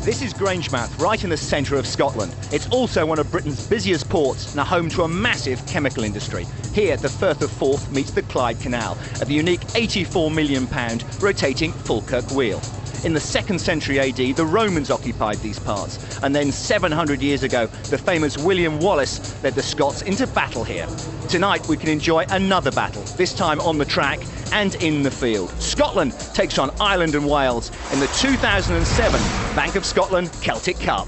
This is Grangemouth, right in the centre of Scotland. It's also one of Britain's busiest ports and a home to a massive chemical industry. Here, the Firth of Forth meets the Clyde Canal at the unique £84 million rotating Falkirk wheel. In the 2nd century AD, the Romans occupied these parts, and then 700 years ago, the famous William Wallace led the Scots into battle here. Tonight, we can enjoy another battle, this time on the track and in the field. Scotland takes on Ireland and Wales in the 2007 Bank of Scotland Celtic Cup.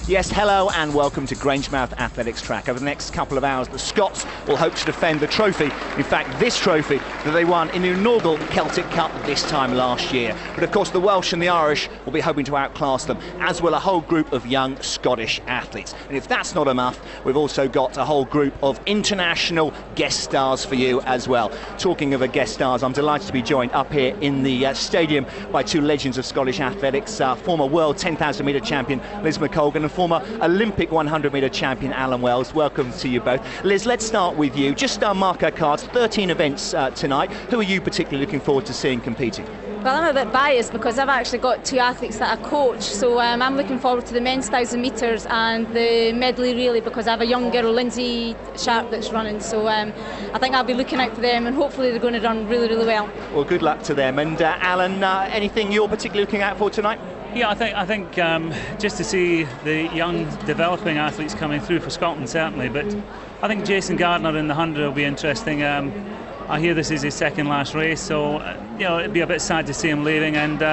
Yes, hello and welcome to Grangemouth Athletics Track. Over the next couple of hours, the Scots will hope to defend the trophy. In fact, this trophy that they won in the inaugural Celtic Cup this time last year. But of course, the Welsh and the Irish will be hoping to outclass them, as will a whole group of young Scottish athletes. And if that's not enough, we've also got a whole group of international guest stars for you as well. Talking of guest stars, I'm delighted to be joined up here in the stadium by two legends of Scottish athletics, former world 10,000 metre champion Liz McColgan and former Olympic 100 metre champion Alan Wells. Welcome to you both. Liz, let's start with you. Just mark our cards, 13 events tonight. Who are you particularly looking forward to seeing competing? Well, I'm a bit biased because I've actually got two athletes that I coach, so I'm looking forward to the men's 1,000 metres and the medley relay because I have a young girl, Lindsay Sharp, that's running, so I think I'll be looking out for them and hopefully they're going to run really, really well. Well, good luck to them. And Alan, anything you're particularly looking out for tonight? Yeah, I think just to see the young developing athletes coming through for Scotland, certainly, but I think Jason Gardner in the 100 will be interesting. I hear this is his second last race, so you know, it'd be a bit sad to see him leaving, and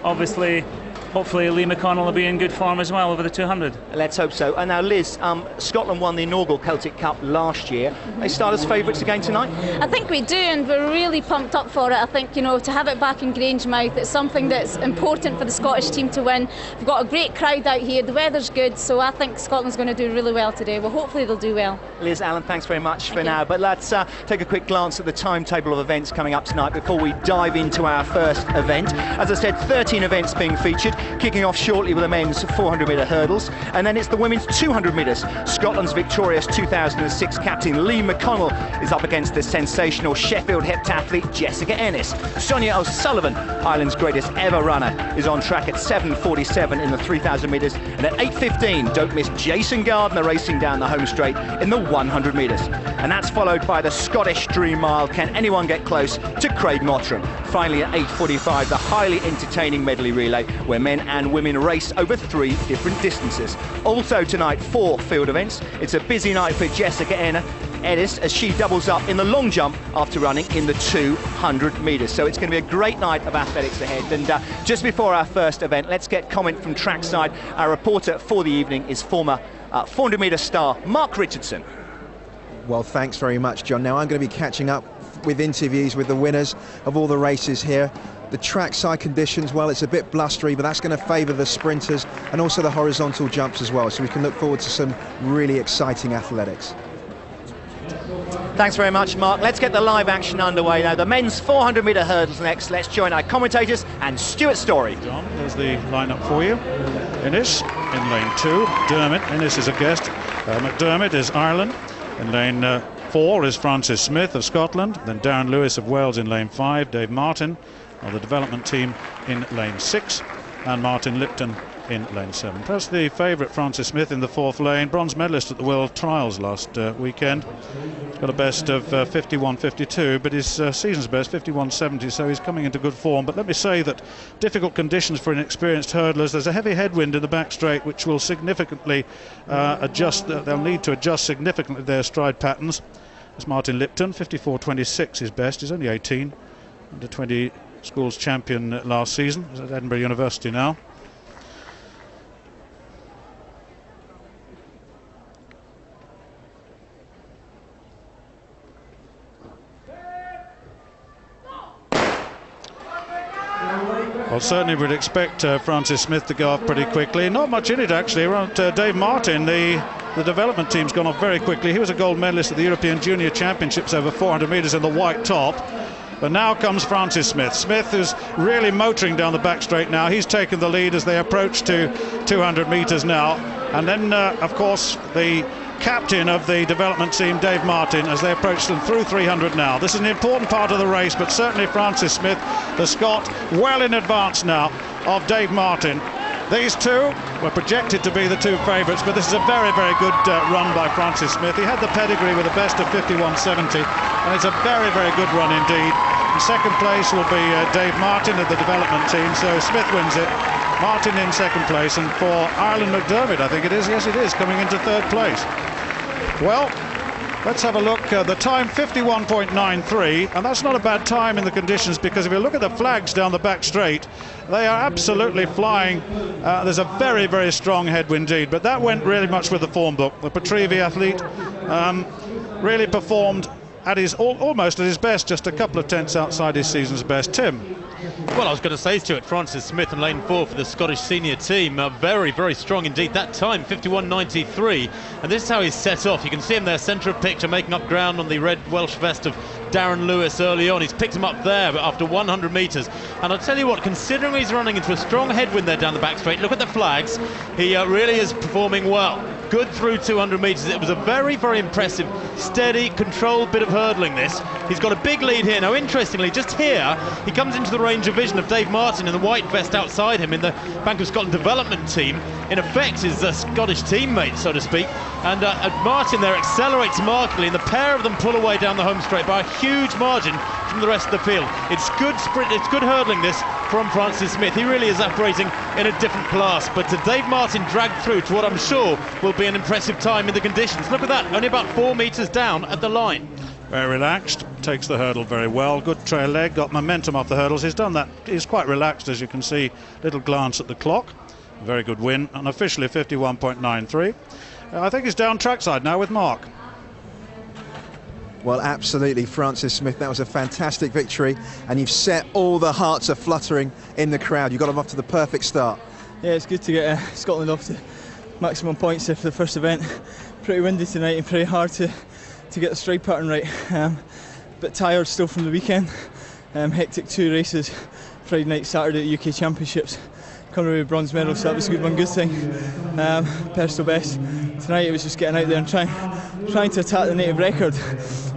obviously hopefully Lee McConnell will be in good form as well over the 200. Let's hope so. And now Liz, Scotland won the inaugural Celtic Cup last year. They start as favourites again tonight? I think we do, and we're really pumped up for it. I think, you know, to have it back in Grangemouth, it's something that's important for the Scottish team to win. We've got a great crowd out here, the weather's good, so I think Scotland's going to do really well today. Well, hopefully they'll do well. Liz, Alan, thanks very much for now. But let's take a quick glance at the timetable of events coming up tonight before we dive into our first event. As I said, 13 events being featured, kicking off shortly with the men's 400 metre hurdles, and then it's the women's 200 metres. Scotland's victorious 2006 captain Lee McConnell is up against the sensational Sheffield heptathlete Jessica Ennis. Sonia O'Sullivan, Ireland's greatest ever runner, is on track at 7:47 in the 3,000 metres, and at 8:15, don't miss Jason Gardner racing down the home straight in the 100 metres. And that's followed by the Scottish Dream Mile. Can anyone get close to Craig Mottram? Finally at 8:45, the highly entertaining medley relay, where men and women race over 3 different distances. Also tonight, 4 field events. It's a busy night for Jessica Ennis as she doubles up in the long jump after running in the 200 metres. So it's going to be a great night of athletics ahead. And just before our first event, let's get comment from trackside. Our reporter for the evening is former 400 metre star Mark Richardson. Well, thanks very much, John. Now I'm going to be catching up with interviews with the winners of all the races here. The trackside conditions, well, it's a bit blustery, but that's going to favour the sprinters and also the horizontal jumps as well. So we can look forward to some really exciting athletics. Thanks very much, Mark. Let's get the live action underway now. The men's 400 metre hurdles next. Let's join our commentators and Stuart Story. John, there's the lineup for you. Ennis in lane 2. Dermot, Ennis is a guest. McDermott is Ireland. In lane 4 is Francis Smith of Scotland. Then Darren Lewis of Wales in lane 5. Dave Martin of the development team in lane 6. And Martin Lipton in lane 7. Perhaps the favourite, Francis Smith, in the 4th lane, bronze medalist at the World Trials last weekend. He's got a best of 51.52, but his season's best 51.70, so he's coming into good form. But let me say that difficult conditions for inexperienced hurdlers. There's a heavy headwind in the back straight, which will significantly adjust. They'll need to adjust significantly their stride patterns. It's Martin Lipton, 54.26 his best. He's only 18, under 20 schools champion last season. He's at Edinburgh University now. Well, certainly would expect Francis Smith to go off pretty quickly. Not much in it, actually. Around Dave Martin, the development team's gone off very quickly. He was a gold medalist at the European Junior Championships over 400 metres in the white top. But now comes Francis Smith. Smith is really motoring down the back straight now. He's taken the lead as they approach to 200 metres now. And then, of course, the captain of the development team, Dave Martin, as they approach them through 300 now. This is an important part of the race, but certainly Francis Smith the Scot, well in advance now of Dave Martin. These two were projected to be the two favourites, but this is a very, very good run by Francis Smith. He had the pedigree with a best of 51.70, and it's a very, very good run indeed. In second place will be Dave Martin of the development team, so Smith wins it. Martin in second place, and for Ireland McDermott, I think it is, yes it is, coming into third place. Well, let's have a look. The time 51.93, and that's not a bad time in the conditions, because if you look at the flags down the back straight, they are absolutely flying. There's a very, very strong headwind indeed, but that went really much with the form book. The Petrivi athlete really performed at his almost at his best, just a couple of tenths outside his season's best. Tim? Well, I was going to say, Stuart, Francis Smith in lane 4 for the Scottish senior team, very, very strong indeed. That time, 51.93, and this is how he's set off. You can see him there, centre of picture, making up ground on the red Welsh vest of Darren Lewis early on. He's picked him up there after 100 metres, and I'll tell you what, considering he's running into a strong headwind there down the back straight, look at the flags, he really is performing well. Good through 200 metres. It was a very, very impressive, steady, controlled bit of hurdling this. He's got a big lead here. Now, interestingly, just here, he comes into the range of vision of Dave Martin in the white vest outside him in the Bank of Scotland development team. In effect, his Scottish teammate, so to speak. And Martin there accelerates markedly, and the pair of them pull away down the home straight by a huge margin from the rest of the field. It's good sprint, it's good hurdling this from Francis Smith. He really is operating in a different class, but Dave Martin dragged through to what I'm sure will be an impressive time in the conditions. Look at that, only about 4 metres down at the line. Very relaxed, takes the hurdle very well, good trail leg, got momentum off the hurdles. He's done that, he's quite relaxed, as you can see. Little glance at the clock, very good win, and officially 51.93. I think he's down trackside now with Mark. Well, absolutely, Francis Smith, that was a fantastic victory, and you've set all the hearts a fluttering in the crowd. You got them off to the perfect start. Yeah, it's good to get Scotland off to maximum points there for the first event. Pretty windy tonight and pretty hard to get the stride pattern right. Bit tired still from the weekend. Hectic 2 races, Friday night, Saturday at the UK Championships. Coming away with bronze medal, so that was a good one, good thing. Personal best. Tonight it was just getting out there and trying to attack the native record,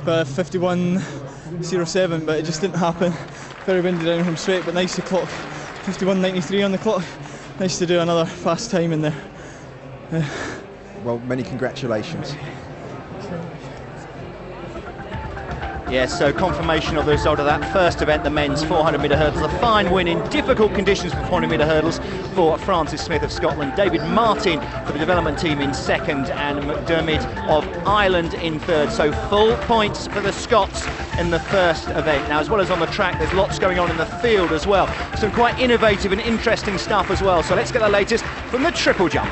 but 51.07, but it just didn't happen. Very windy down home straight, but nice to clock 51.93 on the clock. Nice to do another fast time in there. Well, many congratulations. Yes, so confirmation of the result of that first event, the men's 400-metre hurdles. A fine win in difficult conditions for 400-metre hurdles for Francis Smith of Scotland. David Martin for the development team in second, and McDermott of Ireland in third. So full points for the Scots in the first event. Now, as well as on the track, there's lots going on in the field as well. Some quite innovative and interesting stuff as well. So let's get the latest from the triple jump.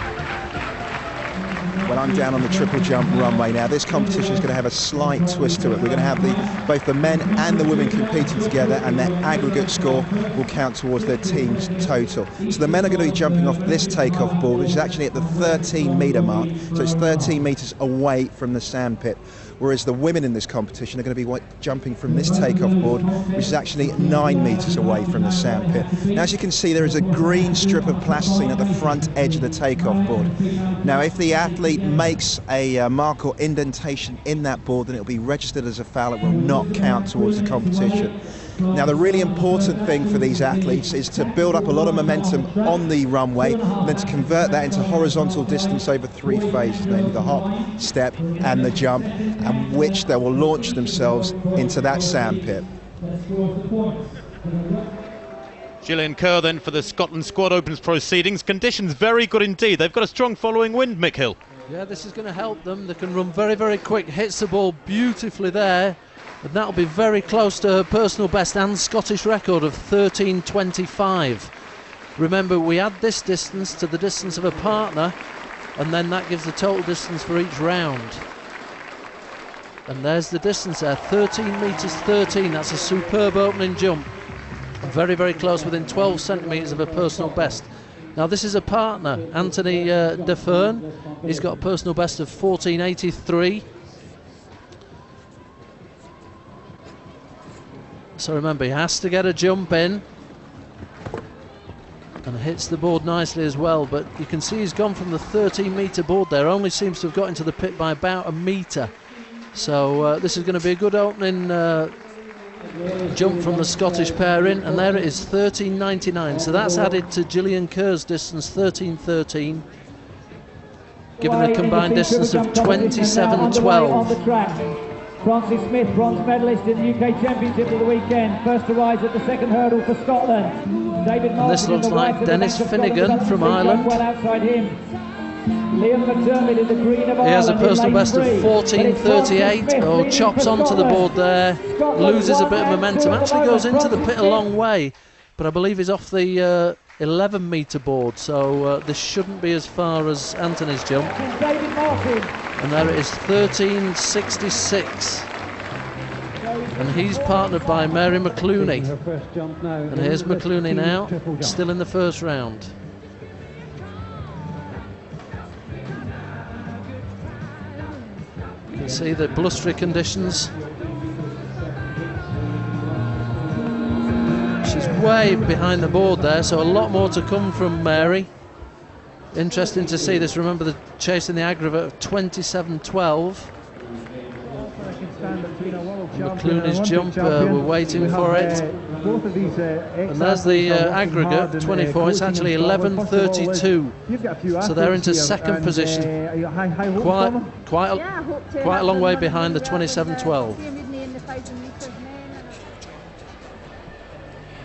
Well, I'm down on the triple jump runway now. This competition is going to have a slight twist to it. We're going to have both the men and the women competing together, and their aggregate score will count towards their team's total. So the men are going to be jumping off this takeoff board, which is actually at the 13-metre mark. So it's 13 metres away from the sandpit. Whereas the women in this competition are going to be jumping from this takeoff board, which is actually 9 metres away from the sandpit. Now, as you can see, there is a green strip of plasticine at the front edge of the takeoff board. Now, if the athlete makes a mark or indentation in that board, then it will be registered as a foul. It will not count towards the competition. Now, the really important thing for these athletes is to build up a lot of momentum on the runway, and then to convert that into horizontal distance over 3 phases, namely the hop, step and the jump, and which they will launch themselves into that sandpit. Gillian Kerr then for the Scotland squad opens proceedings. Conditions very good indeed. They've got a strong following wind, Mick Hill. Yeah, this is going to help them. They can run very, very quick. Hits the ball beautifully there. And that'll be very close to her personal best and Scottish record of 13.25. Remember, we add this distance to the distance of a partner, and then that gives the total distance for each round. And there's the distance there, 13 metres 13. That's a superb opening jump. Very, very close, within 12 centimetres of a personal best. Now, this is a partner, Anthony DeFern. He's got a personal best of 14.83. So remember, he has to get a jump in, and hits the board nicely as well, but you can see he's gone from the 13-metre board there, only seems to have got into the pit by about 1 metre. So this is going to be a good opening jump from the Scottish pairing, and there it is, 13.99. So that's added to Gillian Kerr's distance, 13.13, giving a combined distance of 27.12. Francis Smith, bronze medalist in the UK Championship of the weekend. First to rise at the second hurdle for Scotland. David and this looks like Dennis Finnegan from Ireland. Well outside him. Liam McDermott in the green of he has a Ireland personal best of 14.38. Oh, chops onto the board there, loses a bit of momentum. Actually goes into the pit a long way, but I believe he's off the 11 metre board, so this shouldn't be as far as Anthony's jump. And there it is, 13.66. And he's partnered by Mary McClooney. And here's McClooney now, still in the first round. You can see the blustery conditions. She's way behind the board there, so a lot more to come from Mary. Interesting to see this. Remember the chase in the aggregate of 27.12. McClooney's jump, we're waiting for it. And there's the aggregate, 24. It's actually 11.32. So they're into second position. Quite a long way behind the 27.12.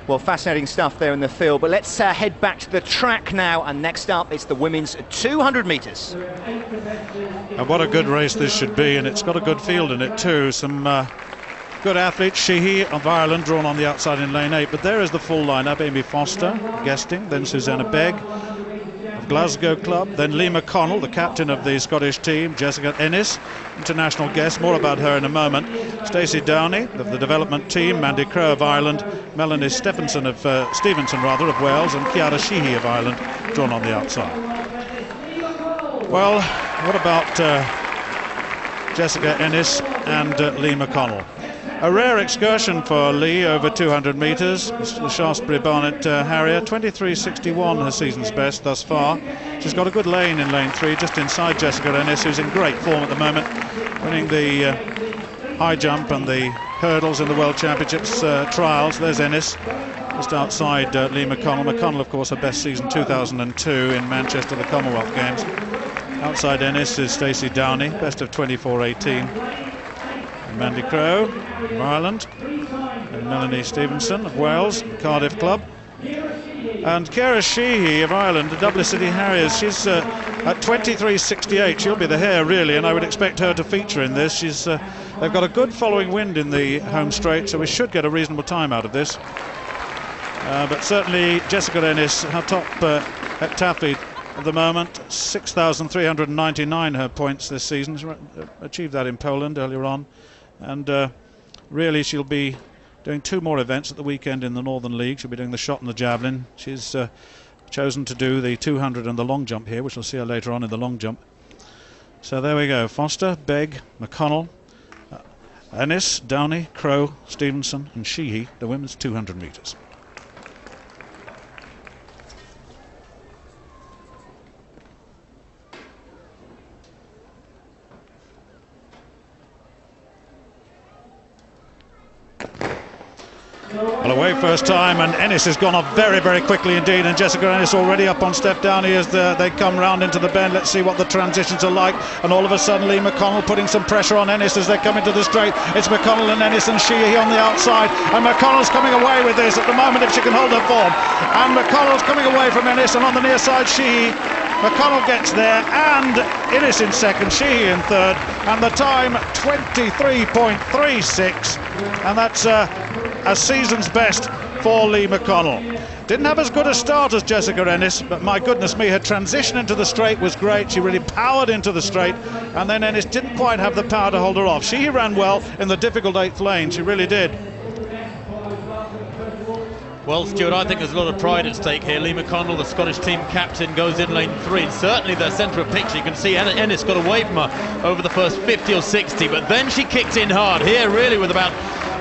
Well, fascinating stuff there in the field, but let's head back to the track now, and next up it's the women's 200 metres. And what a good race this should be, and it's got a good field in it too. Some good athletes. Sheehy of Ireland drawn on the outside in lane 8, but there is the full lineup. Amy Foster guesting, then Susanna Begg of Glasgow Club, then Lee McConnell, the captain of the Scottish team, Jessica Ennis, international guest, more about her in a moment, Stacey Downey of the development team, Mandy Crowe of Ireland, Melanie Stevenson of Stevenson of Wales, and Chiara Sheehy of Ireland drawn on the outside. Well, what about Jessica Ennis and Lee McConnell? A rare excursion for Lee over 200 metres, the Shaftesbury Barnet Harrier, 23.61 her season's best thus far. She's got a good lane in lane 3, just inside Jessica Ennis, who's in great form at the moment, winning the high jump and the hurdles in the World Championships trials. There's Ennis, just outside Lee McConnell. McConnell, of course, her best season 2002 in Manchester, the Commonwealth Games. Outside Ennis is Stacey Downey, best of 24.18. Mandy Crowe from Ireland, and Melanie Stevenson of Wales, Cardiff Club, and Chiara Sheehy of Ireland, the Dublin City Harriers. She's at 23.68. She'll be the hare really, and I would expect her to feature in this. They've got a good following wind in the home straight, so we should get a reasonable time out of this. But certainly Jessica Ennis, her top heptathlete at the moment, 6,399 her points this season. She's achieved that in Poland earlier on. And really she'll be doing 2 more events at the weekend in the Northern League. She'll be doing the shot and the javelin. She's chosen to do the 200 and the long jump here, which we'll see her later on in the long jump. So there we go, Foster, Begg, McConnell, Ennis, Downey, Crowe, Stevenson and Sheehy, the women's 200 metres. Well, away first time, and Ennis has gone off very, very quickly indeed, and Jessica Ennis already up on Steph Downey as they come round into the bend. Let's see what the transitions are like, and all of a sudden Lee McConnell putting some pressure on Ennis as they come into the straight. It's McConnell and Ennis and Sheehy on the outside, and McConnell's coming away with this at the moment if she can hold her form, and McConnell's coming away from Ennis, and on the near side Sheehy. McConnell gets there, and Ennis in second, Sheehy in third, and the time 23.36, and that's a season's best for Lee McConnell. Didn't have as good a start as Jessica Ennis, but my goodness me, her transition into the straight was great. She really powered into the straight, and then Ennis didn't quite have the power to hold her off. She ran well in the difficult 8th lane, she really did. Well, Stuart, I think there's a lot of pride at stake here. Lee McConnell, the Scottish team captain, goes in lane 3. And certainly the centre of picture, you can see Ennis got away from her over the first 50 or 60, but then she kicked in hard here, really with about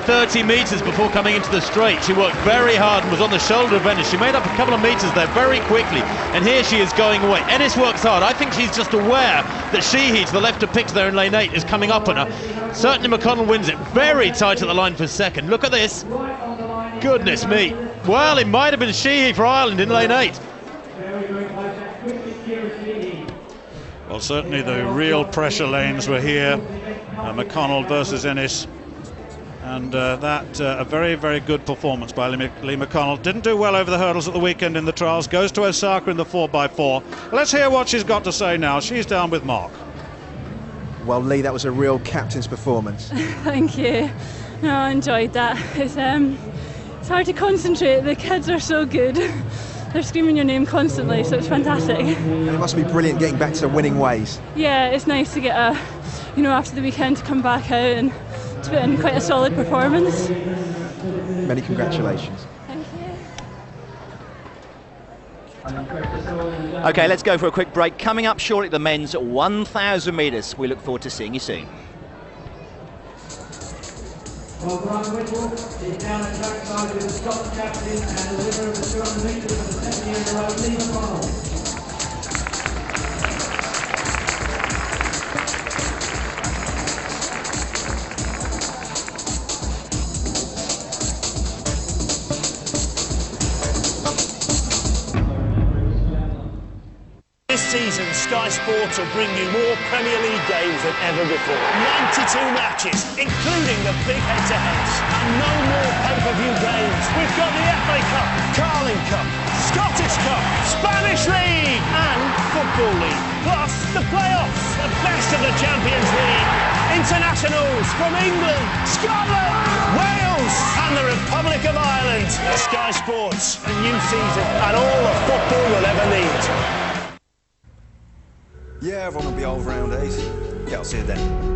30 metres before coming into the straight. She worked very hard and was on the shoulder of Ennis. She made up a couple of metres there very quickly, and here she is going away. Ennis works hard. I think she's just aware that Sheehy, to the left of Picks there in lane 8, is coming up on her. Certainly McConnell wins it. Very tight at the line for second. Look at this. Goodness me. Well, it might have been Sheehy for Ireland in lane 8. Well, certainly the real pressure lanes were here. McConnell versus Ennis. And a very, very good performance by Lee McConnell. Didn't do well over the hurdles at the weekend in the trials. Goes to Osaka in the 4x4. Let's hear what she's got to say now. She's down with Mark. Well, Lee, that was a real captain's performance. Thank you. No, I enjoyed that. It's hard to concentrate. The kids are so good. They're screaming your name constantly, so it's fantastic. And it must be brilliant getting back to winning ways. Yeah, it's nice to get after the weekend to come back out and to put in quite a solid performance. Many congratulations. Thank you. OK, let's go for a quick break. Coming up shortly, the men's 1,000 metres. We look forward to seeing you soon. Well, Brian Whittle is down at trackside with the Scotland captain and the winner of the 200 metres for the second year in a row, Lee McConnell. This season, Sky Sports will bring you more Premier League games than ever before. 92 matches, including the big head-to-heads. And no more pay-per-view games. We've got the FA Cup, Carling Cup, Scottish Cup, Spanish League and Football League. Plus the playoffs, the best of the Champions League. Internationals from England, Scotland, Wales and the Republic of Ireland. Sky Sports, a new season and all the football you'll ever need. Yeah, everyone will be over around 8. Yeah, I'll see you then.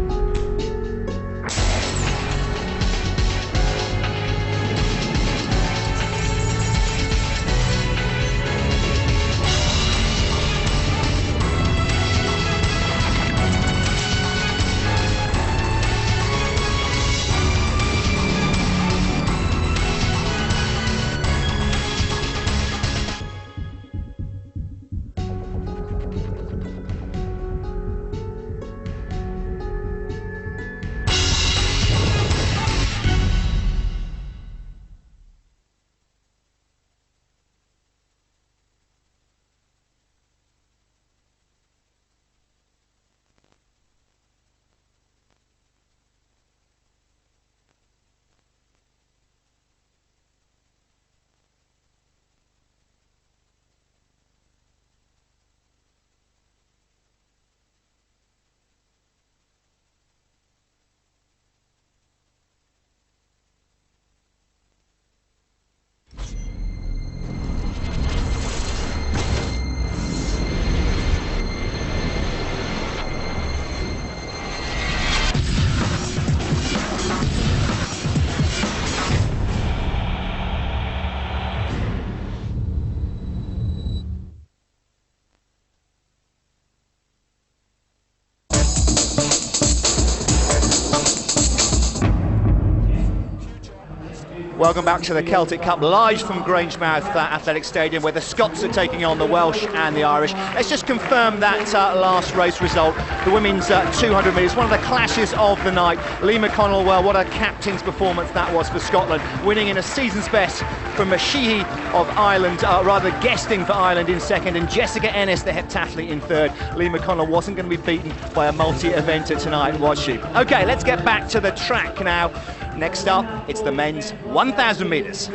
Welcome back to the Celtic Cup, live from Grangemouth Athletic Stadium, where the Scots are taking on the Welsh and the Irish. Let's just confirm that last race result, the women's 200 metres, one of the clashes of the night. Lee McConnell, well, what a captain's performance that was for Scotland, winning in a season's best from Sheehy of Ireland, rather guesting for Ireland in second, and Jessica Ennis, the heptathlete, in third. Lee McConnell wasn't going to be beaten by a multi-eventer tonight, was she? OK, let's get back to the track now. Next up, it's the men's 1,000 metres.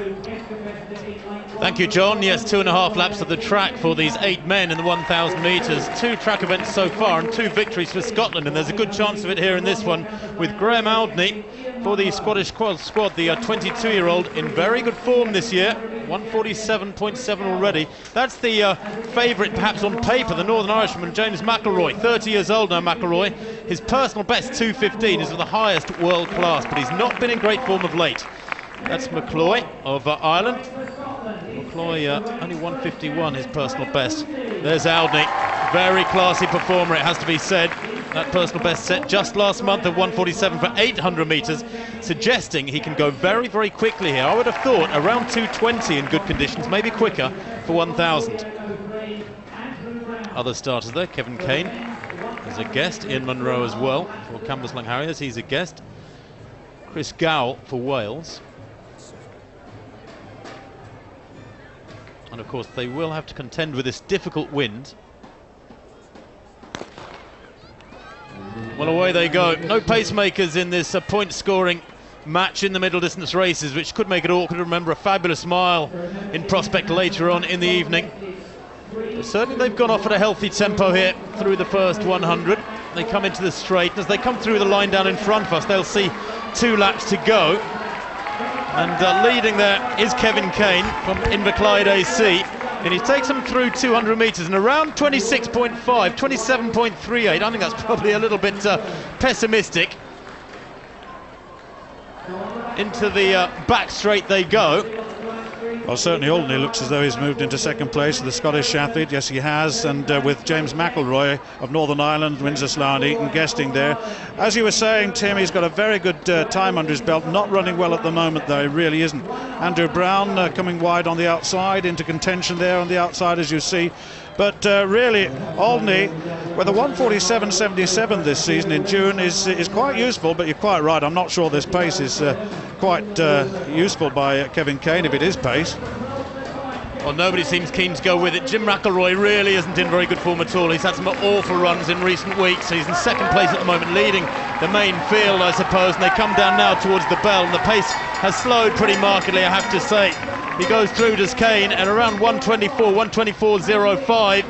Thank you, John. Yes, 2.5 laps of the track for these 8 men in the 1,000 metres. 2 track events so far and 2 victories for Scotland, and there's a good chance of it here in this one with Graham Aldney for the Scottish squad, the 22-year-old in very good form this year. 147.7 already. That's the favourite, perhaps on paper, the Northern Irishman, James McElroy. 30 years old now, McElroy. His personal best, 2:15, is of the highest world class, but he's not been in great form of late. That's McCloy of Ireland. McCloy only 1:51, his personal best. There's Aldney. Very classy performer, it has to be said. that personal best set just last month of 1:47 for 800 metres, suggesting he can go very, very quickly here. I would have thought around 2:20 in good conditions, maybe quicker for 1,000. Other starters there, Kevin Kane as a guest, Ian Munro as well for Cambuslang Harriers, he's a guest. Chris Gow for Wales. And of course they will have to contend with this difficult wind. Well, away they go. No pacemakers in this point scoring match in the middle distance races, which could make it awkward. Remember, a fabulous mile in prospect later on in the evening. But certainly they've gone off at a healthy tempo here through the first 100. They come into the straight, and as they come through the line down in front of us, they'll see 2 laps to go. And leading there is Kevin Kane from Inverclyde AC, and he takes them through 200 metres and around 26.5, 27.38. I think that's probably a little bit pessimistic. Into the back straight they go. Well, certainly Aldney looks as though he's moved into second place, the Scottish athlete. Yes, he has, and with James McElroy of Northern Ireland, Windsor Slough and Eton guesting there. As you were saying, Tim, he's got a very good time under his belt. Not running well at the moment, though, he really isn't. Andrew Brown coming wide on the outside, into contention there on the outside, as you see. But really, Aldney, with a 1:47.77 this season in June, is quite useful. But you're quite right, I'm not sure this pace is quite useful by Kevin Kane, if it is pace. Well, nobody seems keen to go with it. Jim McElroy really isn't in very good form at all. He's had some awful runs in recent weeks. He's in second place at the moment, leading the main field, I suppose. And they come down now towards the bell, and the pace has slowed pretty markedly, I have to say. He goes through, does Kane, at around 1:24, 1:24.05.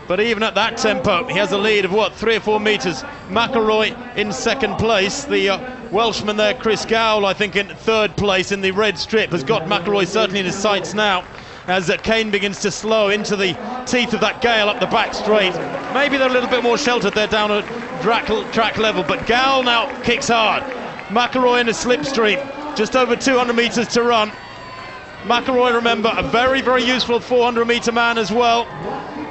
But even at that tempo, he has a lead of, what, 3 or 4 metres. McElroy in second place. The Welshman there, Chris Gow, I think in third place in the red strip, has got McElroy certainly in his sights now, as Kane begins to slow into the teeth of that gale up the back straight. Maybe they're a little bit more sheltered there down at track level, but Gow now kicks hard. McElroy in a slipstream, just over 200 metres to run. McElroy, remember, a very, very useful 400-metre man as well.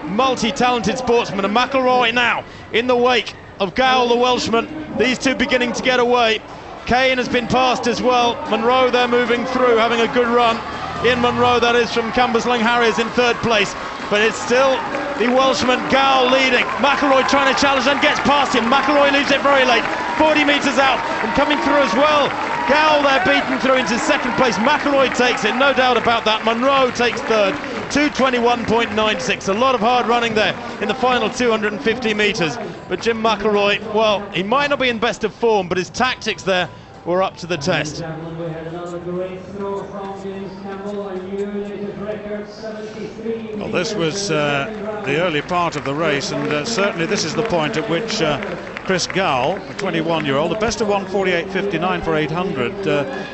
Multi-talented sportsman, and McElroy now in the wake of Gow, the Welshman. These two beginning to get away. Kane has been passed as well. Munro there moving through, having a good run. Ian Munro, that is, from Cambuslang Harriers in third place. But it's still the Welshman, Gow, leading. McElroy trying to challenge and gets past him. McElroy leaves it very late, 40 metres out, and coming through as well. Gow there beaten through into second place. McElroy takes it, no doubt about that. Munro takes third, 2:21.96. A lot of hard running there in the final 250 metres. But Jim McElroy, well, he might not be in best of form, but his tactics there were up to the test. Well, this was the early part of the race, and certainly this is the point at which Chris Gow, a 21-year-old, the best of 1:48.59 for 800,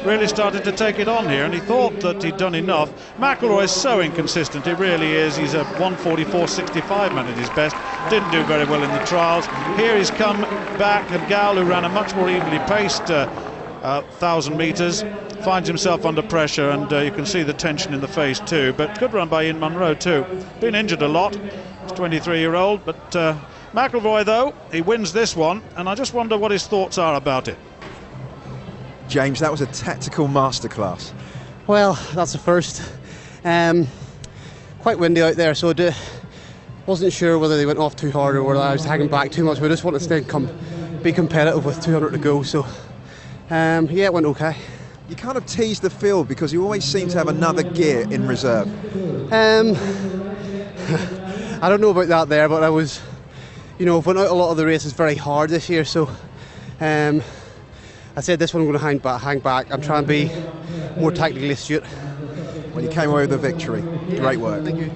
really started to take it on here, and he thought that he'd done enough. McElroy is so inconsistent, he really is. He's a 1:44.65 man at his best. Didn't do very well in the trials. Here he's come back, and Gow, who ran a much more evenly paced 1,000 metres, finds himself under pressure, and you can see the tension in the face too. But good run by Ian Munro too. Been injured a lot. He's 23-year-old, but McElroy, though, he wins this one, and I just wonder what his thoughts are about it. James, that was a tactical masterclass. Well, that's the first. Quite windy out there, so I wasn't sure whether they went off too hard or whether I was hanging back too much. We just wanted to be competitive with 200 to go, so yeah, it went okay. You kind of teased the field because you always seem to have another gear in reserve. I don't know about that there, but I was, you know, I've went out a lot of the races very hard this year, so I said this one I'm going to hang back. I'm trying to be more tactically astute. Well, you came away with a victory. Great work. Thank you.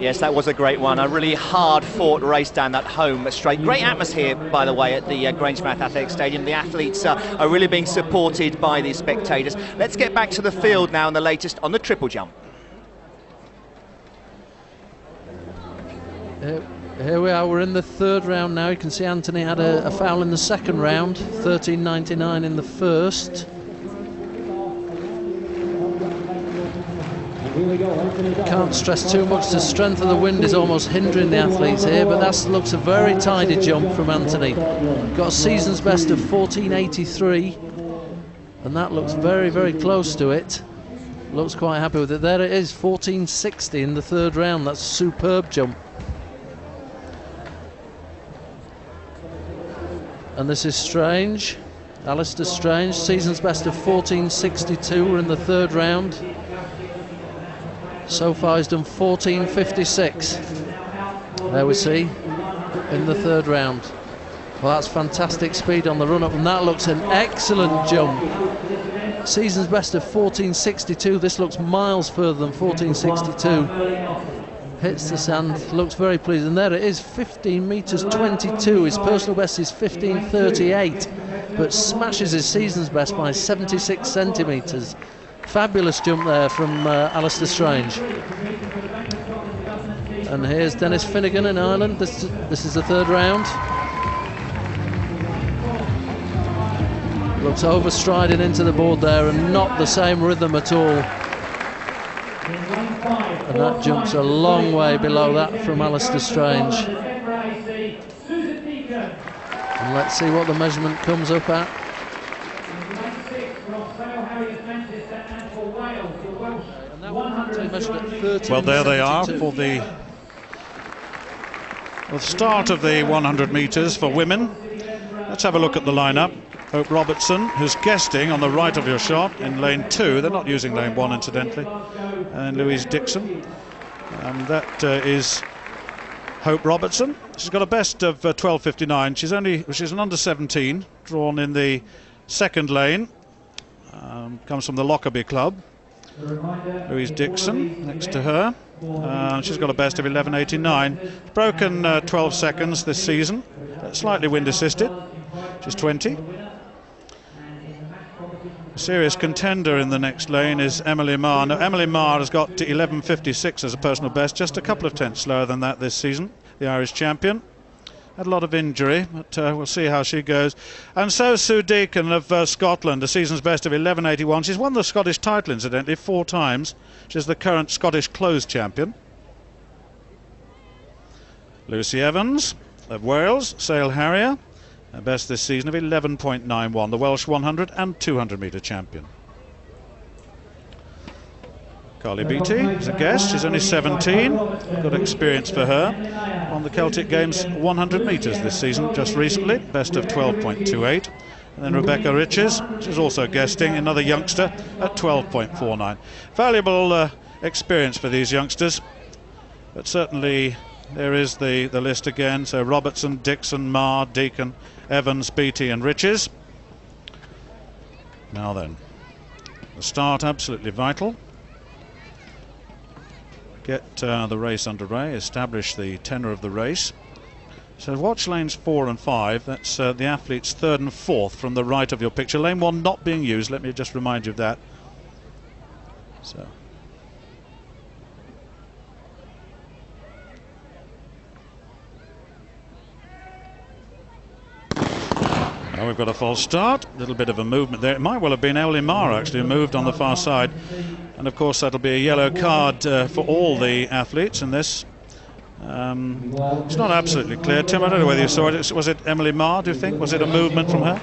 Yes, that was a great one. A really hard-fought race down that home straight. Great atmosphere, by the way, at the Grangemouth Athletic Stadium. The athletes are really being supported by the spectators. Let's get back to the field now and the latest on the triple jump. Here we are, we're in the third round now. You can see Anthony had a foul in the second round, 13.99 in the first. Can't stress too much, the strength of the wind is almost hindering the athletes here, but that looks a very tidy jump from Anthony. Got a season's best of 14.83, and that looks very, very close to it. Looks quite happy with it. There it is, 14.60 in the third round. That's a superb jump. And this is Strange, Alistair Strange, season's best of 14.62. We're in the third round. So far he's done 14.56. There we see, in the third round. Well, that's fantastic speed on the run-up, and that looks an excellent jump. Season's best of 14.62. This looks miles further than 14.62. Hits the sand, looks very pleased, and there it is, 15 metres 22. His personal best is 15.38, but smashes his season's best by 76 centimetres. Fabulous jump there from Alistair Strange. And here's Dennis Finnegan in Ireland. This is the third round. Looks overstriding into the board there, and not the same rhythm at all. And that jumps a long way below that from Alistair Strange. And let's see what the measurement comes up at. Well, there they are for the start of the 100 metres for women. Let's have a look at the lineup. Hope Robertson, who's guesting on the right of your shot in lane 2. They're not using lane 1, incidentally. And Louise Dixon. That is Hope Robertson. She's got a best of 12.59. She's an under 17, drawn in the second lane. Comes from the Lockerbie Club. Louise Dixon next to her. She's got a best of 11.89. Broken 12 seconds this season. Slightly wind assisted. She's 20. A serious contender in the next lane is Emily Marr. Now, Emily Marr has got to 11.56 as a personal best, just a couple of tenths slower than that this season, the Irish champion. Had a lot of injury, but we'll see how she goes. And so Sue Deacon of Scotland, a season's best of 11.81. She's won the Scottish title, incidentally, 4 times. She's the current Scottish closed champion. Lucy Evans of Wales, Sale Harrier, her best this season of 11.91, the Welsh 100 and 200 metre champion. Carly Beattie is a guest, she's only 17, good experience for her. On the Celtic Games 100 metres this season, just recently, best of 12.28. And then Rebecca Riches, she's also guesting, another youngster at 12.49. Valuable experience for these youngsters, but certainly there is the list again. So Robertson, Dixon, Marr, Deacon, Evans, Beattie and Riches. Now then, the start absolutely vital. Get the race underway, establish the tenor of the race. So watch lanes 4 and 5, that's the athletes 3rd and 4th from the right of your picture. Lane 1 not being used, let me just remind you of that. So. Now we've got a false start, a little bit of a movement there. It might well have been Emily Marr actually who moved on the far side. And of course that'll be a yellow card for all the athletes in this. It's not absolutely clear. Tim, I don't know whether you saw it. Was it Emily Marr, do you think? Was it a movement from her?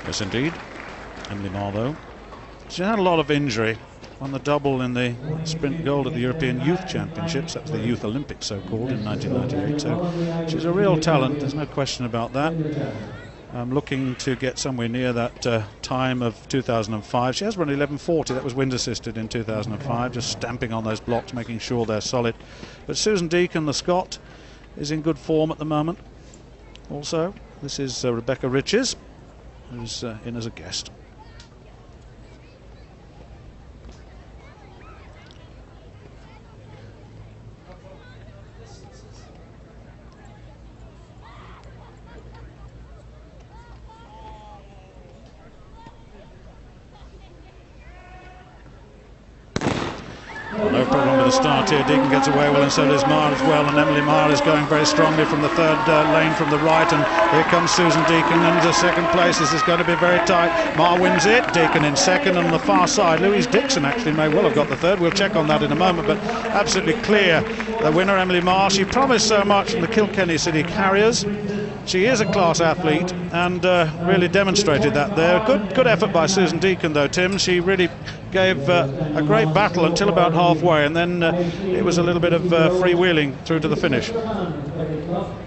Yes, indeed. Emily Marr, though. She had a lot of injury. Won the double in the sprint gold at the European Youth Championships. That was the Youth Olympics, so-called, in 1998. So she's a real talent, there's no question about that. Looking to get somewhere near that time of 2005. She has run 11.40, that was wind assisted in 2005, just stamping on those blocks, making sure they're solid. But Susan Deacon, the Scot, is in good form at the moment. Also, this is Rebecca Riches, who's in as a guest. No problem with the start here. Deacon gets away well, and so does Marr as well. And Emily Marr is going very strongly from the third lane from the right. And here comes Susan Deacon into second place. This is going to be very tight. Marr wins it. Deacon in second. On the far side, Louise Dixon actually may well have got the third. We'll check on that in a moment. But absolutely clear, the winner, Emily Marr. She promised so much from the Kilkenny City Carriers. She is a class athlete and really demonstrated that there. Good effort by Susan Deacon, though, Tim. She really gave a great battle until about halfway, and then it was a little bit of freewheeling through to the finish.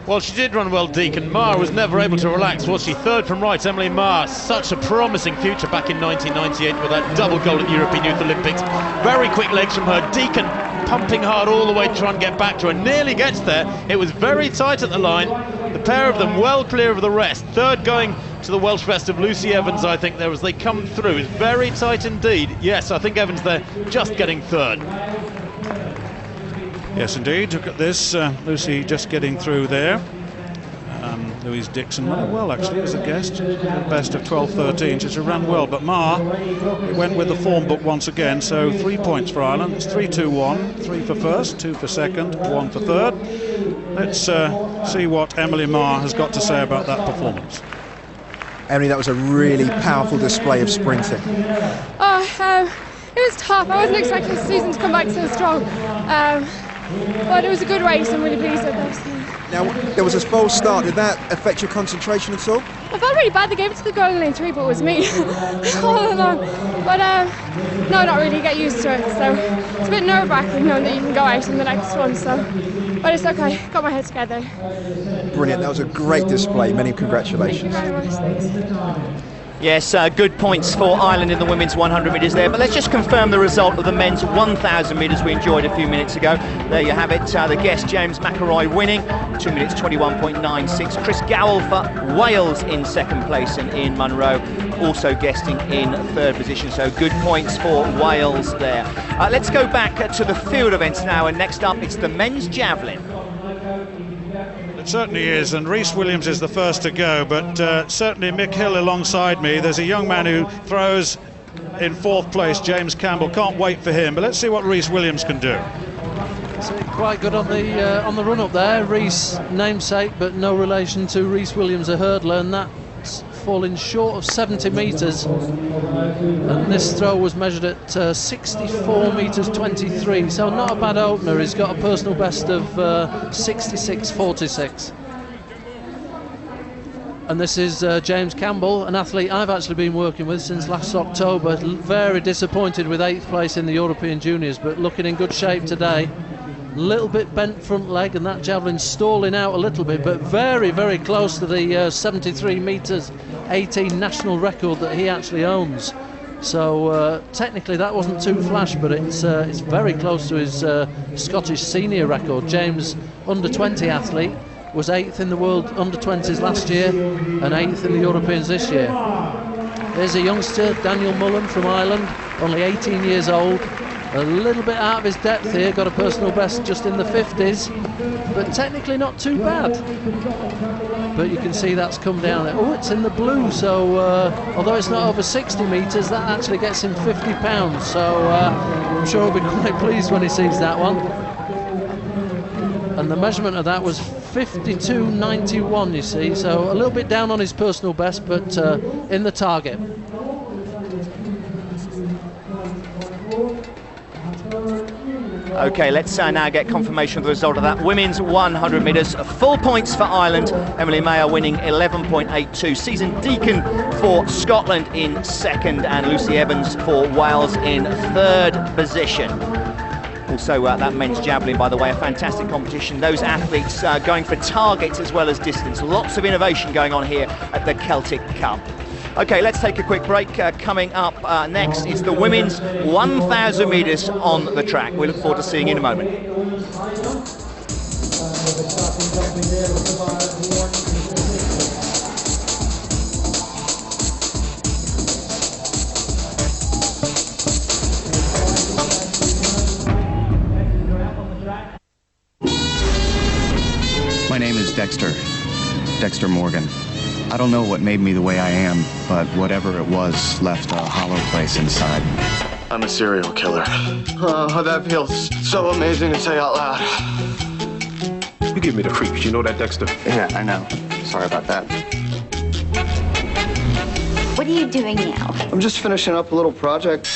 Well, she did run well, Deacon. Marr was never able to relax, was she? Third from right, Emily Marr. Such a promising future back in 1998 with that double gold at the European Youth Olympics. Very quick legs from her. Deacon pumping hard all the way to try and get back to her. Nearly gets there. It was very tight at the line. The pair of them well clear of the rest. Third going to the Welsh best of Lucy Evans, I think, there as they come through. It's very tight indeed. Yes, I think Evans there just getting third. Yes, indeed. Look at this. Lucy just getting through there. Louise Dixon ran well, actually, as a guest. Best of 12.13. She's ran well, but Marr went with the form book once again. So 3 points for Ireland. It's 3-2-1. 3 for first, 2 for second, 1 for third. Let's see what Emily Marr has got to say about that performance. Emily, that was a really powerful display of sprinting. It was tough. I wasn't expecting the season to come back so strong. But it was a good race. I'm really pleased with this. Now, there was a false start. Did that affect your concentration at all? I felt really bad. They gave it to the girl in lane 3, but it was me all along. But no, not really. Get used to it. So it's a bit nerve-wracking knowing that you can go out in the next one. So, but it's okay. Got my head together. Brilliant. That was a great display. Many congratulations. Thank you very much. Thanks. Yes, good points for Ireland in the women's 100 metres there. But let's just confirm the result of the men's 1,000 metres we enjoyed a few minutes ago. There you have it. The guest, James McElroy, winning 2 minutes 21.96. Chris Gowell for Wales in second place, and Ian Munro also guesting in third position. So good points for Wales there. Let's go back to the field events now, and next up it's the men's javelin. It certainly is, and Rhys Williams is the first to go, but certainly Mick Hill alongside me. There's a young man who throws in fourth place, James Campbell. Can't wait for him, but let's see what Rhys Williams can do. Quite good on the run up there. Rhys, namesake, but no relation to Rhys Williams, a hurdler, and that's falling short of 70 metres. And this throw was measured at 64 metres 23, so not a bad opener. He's got a personal best of 66.46. And this is James Campbell, an athlete I've actually been working with since last October. Very disappointed with 8th place in the European Juniors, but looking in good shape today. Little bit bent front leg, and that javelin stalling out a little bit, but very, very close to the 73 metres 18 national record that he actually owns. So technically that wasn't too flash, but it's very close to his Scottish senior record. James, under 20 athlete, was 8th in the world under 20s last year and 8th in the Europeans this year. There's a youngster, Daniel Mullen from Ireland, only 18 years old. A little bit out of his depth here, got a personal best just in the 50s, but technically not too bad. But you can see that's come down there. Oh, it's in the blue, so although it's not over 60 metres, that actually gets him £50. So I'm sure he'll be quite pleased when he sees that one. And the measurement of that was 52.91, you see, so a little bit down on his personal best, but in the target. OK, let's now get confirmation of the result of that women's 100 metres. Full points for Ireland. Emily Mayer winning 11.82. Susan Deacon for Scotland in second, and Lucy Evans for Wales in third position. Also, that men's javelin, by the way, a fantastic competition. Those athletes going for targets as well as distance. Lots of innovation going on here at the Celtic Cup. OK, let's take a quick break. Coming up next is the women's 1,000 metres on the track. We look forward to seeing you in a moment. My name is Dexter Morgan. I don't know what made me the way I am, but whatever it was left a hollow place inside me. I'm a serial killer. Oh, that feels so amazing to say out loud. You give me the creeps, you know that, Dexter? Yeah, I know. Sorry about that. What are you doing now? I'm just finishing up a little project.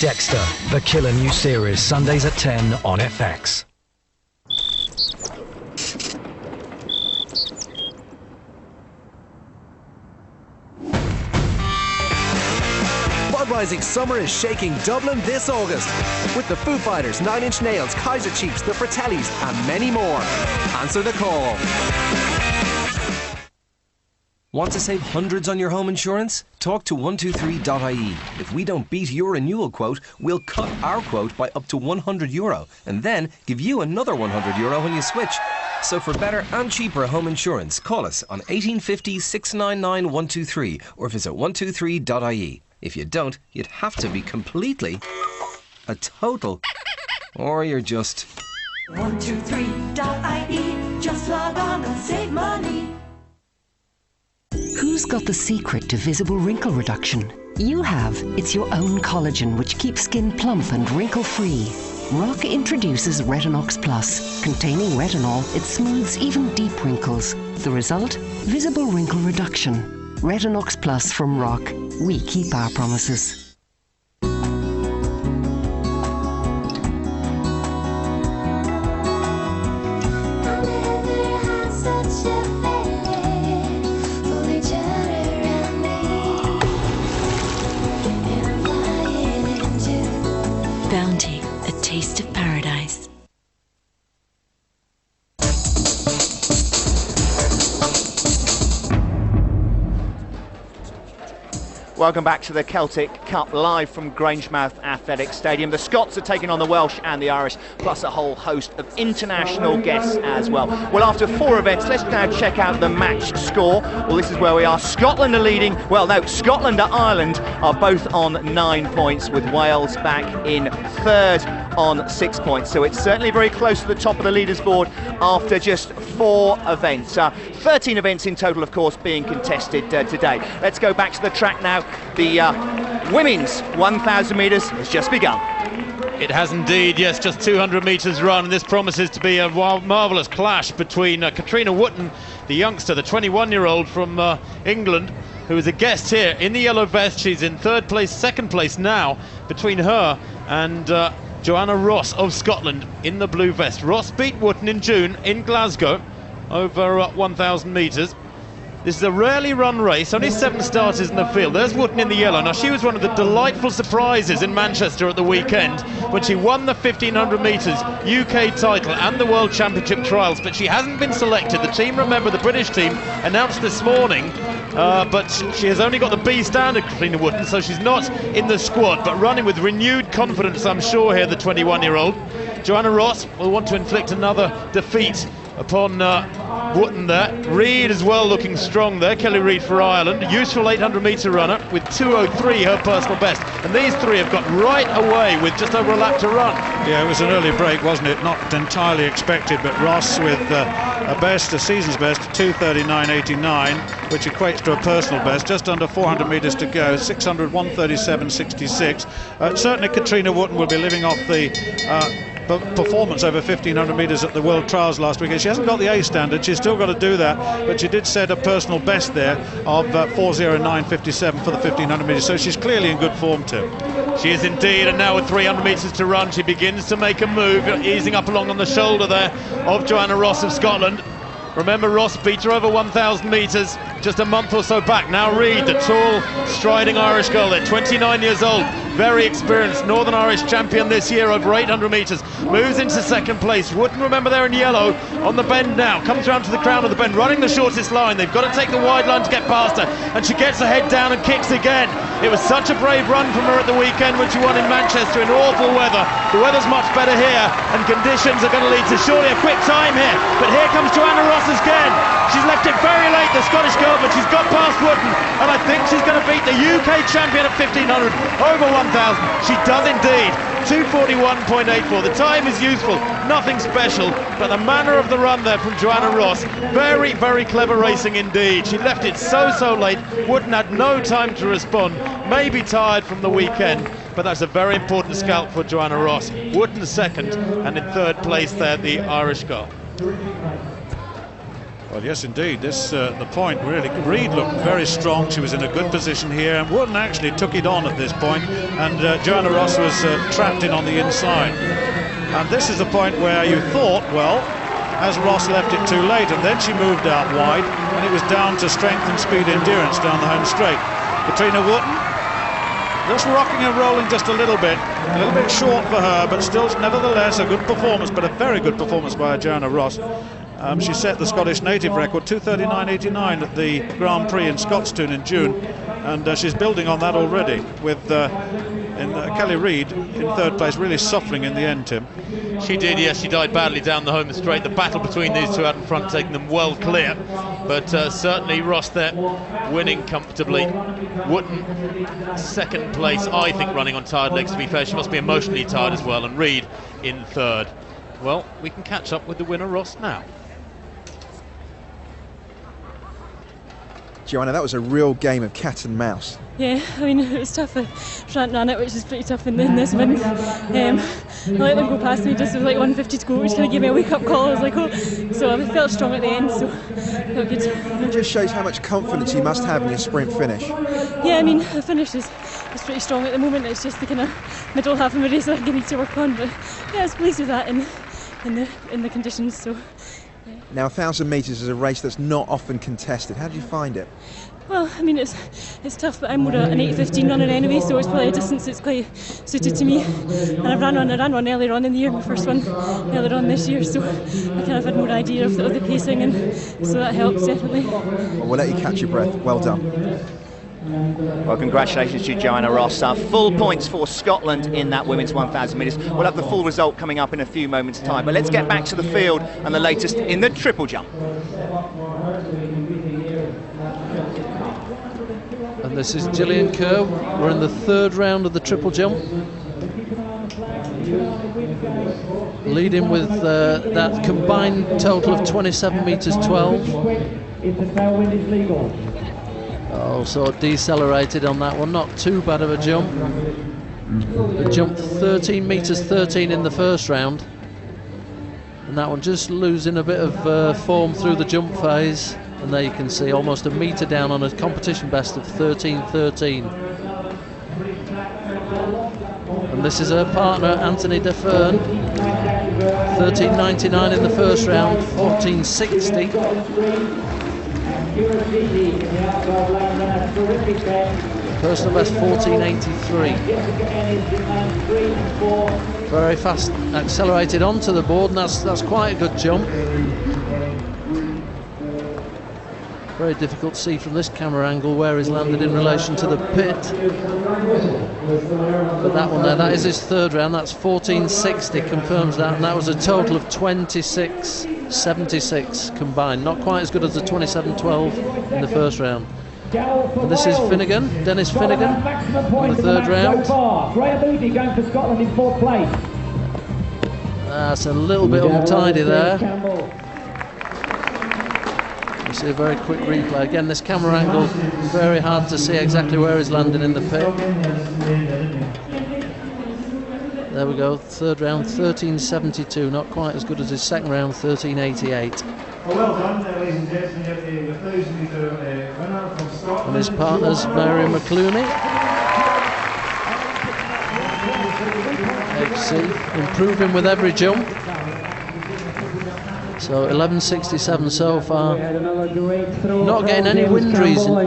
Dexter, the killer new series, Sundays at 10 on FX. Budweiser's summer is shaking Dublin this August with the Foo Fighters, Nine Inch Nails, Kaiser Chiefs, the Fratellis and many more. Answer the call. Want to save hundreds on your home insurance? Talk to 123.ie. If we don't beat your renewal quote, we'll cut our quote by up to €100 and then give you another €100 when you switch. So for better and cheaper home insurance, call us on 1850 699 123 or visit 123.ie. If you don't, you'd have to be completely a total, or you're just 123.ie. Just log on and save money. Who's got the secret to visible wrinkle reduction? You have. It's your own collagen, which keeps skin plump and wrinkle-free. Rock introduces Retinox Plus. Containing retinol, it smooths even deep wrinkles. The result? Visible wrinkle reduction. Retinox Plus from Rock. We keep our promises. Bounty, a taste of paradise. Welcome back to the Celtic Cup, live from Grangemouth Athletic Stadium. The Scots are taking on the Welsh and the Irish, plus a whole host of international guests as well. Well, after 4 events, let's now check out the match score. Well, this is where we are. Scotland are leading. Well, no, Scotland and Ireland are both on 9 points, with Wales back in third on 6 points. So it's certainly very close to the top of the leaders board after just 4 events. 13 events in total, of course, being contested today. Let's go back to the track now. The women's 1,000 metres has just begun. It has indeed, yes, just 200 metres run. This promises to be a marvellous clash between Katrina Wootton, the youngster, the 21-year-old from England, who is a guest here in the yellow vest. She's in third place, second place now, between her and Joanna Ross of Scotland in the blue vest. Ross beat Wootton in June in Glasgow over 1,000 metres. This is a rarely run race, only 7 starters in the field. There's Wootton in the yellow. Now, she was one of the delightful surprises in Manchester at the weekend when she won the 1,500 metres UK title and the World Championship trials, but she hasn't been selected. The team, remember, the British team, announced this morning, but she has only got the B standard, Katrina Wootton, so she's not in the squad, but running with renewed confidence, I'm sure, here, the 21-year-old. Joanna Ross will want to inflict another defeat upon Wootton there. Reid as well looking strong there, Kelly Reid for Ireland, useful 800 metre runner with 2:03 her personal best, and these 3 have got right away with just over a lap to run. Yeah, it was an early break, wasn't it? Not entirely expected, but Ross with a season's best, 2:39.89, which equates to a personal best, just under 400 metres to go, 600, 1:37.66. Certainly Katrina Wootton will be living off the performance over 1,500 metres at the World Trials last weekend. She hasn't got the A standard, she's still got to do that, but she did set a personal best there of 4:09.57 for the 1,500 metres, so she's clearly in good form too. She is indeed, and now with 300 metres to run, she begins to make a move, easing up along on the shoulder there of Joanna Ross of Scotland. Remember, Ross beat her over 1,000 metres just a month or so back. Now Reid, the tall, striding Irish girl there, 29 years old, very experienced, Northern Irish champion this year over 800 metres, moves into second place. Wootton, remember, they're in yellow on the bend now, comes round to the crown of the bend, running the shortest line. They've got to take the wide line to get past her, and she gets her head down and kicks again. It was such a brave run from her at the weekend when she won in Manchester in awful weather. The weather's much better here, and conditions are going to lead to surely a quick time here. But here comes Joanna Ross again. She's left it very late, the Scottish girl, but she's got past Wootton, and I think she's going to beat the UK champion at 1,500 over 1,000. She does indeed. 2:41.84. The time is useful, nothing special, but the manner of the run there from Joanna Ross, very, very clever racing indeed. She left it so late. Wootton had no time to respond, maybe tired from the weekend, but that's a very important scalp for Joanna Ross. Wootton second, and in third place there, the Irish girl. Well, yes, indeed. This the point really. Reid looked very strong. She was in a good position here, and Wootton actually took it on at this point, and Joanna Ross was trapped in on the inside. And this is the point where you thought, well, as Ross left it too late, and then she moved out wide, and it was down to strength and speed endurance down the home straight. Katrina Wootton just rocking and rolling just a little bit short for her, but still nevertheless a good performance, but a very good performance by Joanna Ross. She set the Scottish native record, 2:39.89 at the Grand Prix in Scotstoun in June, and she's building on that already with Kelly Reid in third place, really suffering in the end, Tim. She did, yes, she died badly down the home straight. The battle between these two out in front taking them well clear, but certainly Ross there winning comfortably. Wootton second place, I think, running on tired legs, to be fair. She must be emotionally tired as well, and Reid in third. Well, we can catch up with the winner, Ross, now. Joanna, that was a real game of cat and mouse. Yeah, I mean, it was tough. I ran it, which is pretty tough in this wind. I let them go past me just with like 150 to go, which kind of gave me a wake-up call. I was like, oh, so I felt strong at the end, so felt good. It just shows how much confidence you must have in your sprint finish. Yeah, I mean, the finish is pretty strong at the moment. It's just the kind of middle half of my race that I need to work on. But yeah, I was pleased with that in the conditions. So. Now, 1,000 metres is a race that's not often contested. How did you find it? Well, I mean, it's tough, but I'm more an 8:15 runner anyway, so it's probably a distance that's quite suited to me. And I ran one earlier on in the year, my first one earlier on this year, so I kind of had more idea of the pacing, and so that helps definitely. Well, we'll let you catch your breath. Well done. Well, congratulations to Joanna Ross. Full points for Scotland in that women's 1,000 metres. We'll have the full result coming up in a few moments' time. But let's get back to the field and the latest in the triple jump. And this is Gillian Kerr. We're in the third round of the triple jump. Leading with that combined total of 27 metres 12. Also decelerated on that one, not too bad of a jump. They jumped 13 metres 13 in the first round, and that one just losing a bit of form through the jump phase, and there you can see almost a metre down on a competition best of 13.13. And this is her partner Anthony DeFern, 13.99 in the first round, 14.60. Personal best 14.83. Very fast, accelerated onto the board, and that's quite a good jump. Very difficult to see from this camera angle where he's landed in relation to the pit. But that one there, that is his third round, that's 14.60, confirms that, and that was a total of 26.76 combined. Not quite as good as the 27.12 in the first round. And this is Finnegan, Dennis Finnegan, in the third round. Going for Scotland in fourth place. That's a little bit untidy there. You see a very quick replay. Again, this camera angle, very hard to see exactly where he's landing in the pit. There we go, third round 13.72, not quite as good as his second round 13.88. Well done, ladies and gentlemen, the 1,000 metre winner from Scotland. And his partner's Mary McClooney. XC, improving with every jump. So 11.67 so far. Not getting any wind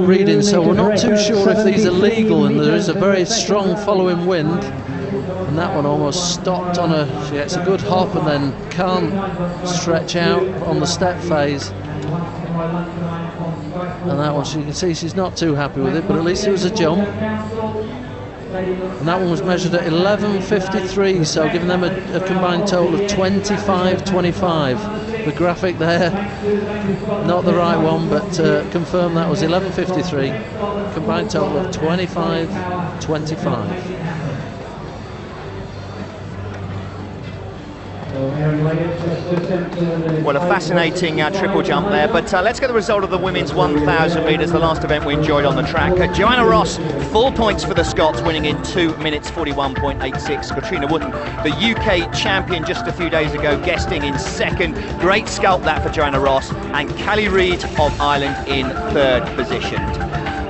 readings, so we're not too sure if these are legal, and there is a very strong following wind. And that one almost stopped on her. She gets a good hop and then can't stretch out on the step phase. And that one, so you can see she's not too happy with it, but at least it was a jump. And that one was measured at 11.53, so giving them a combined total of 25.25. The graphic there, not the right one, but confirmed that was 11.53, combined total of 25.25. Well, a fascinating triple jump there, but let's get the result of the women's 1,000 metres, the last event we enjoyed on the track. Joanna Ross, full points for the Scots, winning in 2 minutes 41.86. Katrina Wooten, the UK champion just a few days ago, guesting in second. Great scalp that for Joanna Ross, and Callie Reid of Ireland in third position.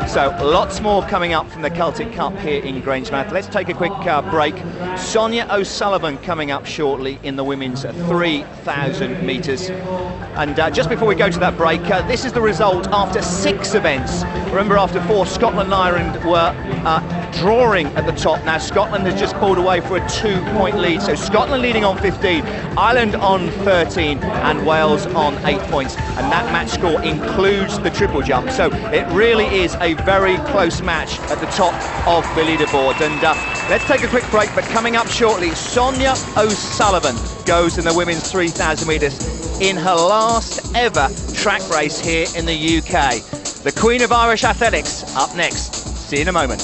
So lots more coming up from the Celtic Cup here in Grangemouth. Let's take a quick break. Sonia O'Sullivan coming up shortly in the women's 3,000 metres. And just before we go to that break, this is the result after 6 events. Remember, after 4, Scotland and Ireland were drawing at the top. Now Scotland has just pulled away for a 2-point lead. So Scotland leading on 15, Ireland on 13, and Wales on 8 points. And that match score includes the triple jump. So it really is a very close match at the top of the leaderboard. And let's take a quick break, but coming up shortly, Sonia O'Sullivan goes in the women's 3,000 metres in her last ever track race here in the UK. The Queen of Irish Athletics up next. See you in a moment.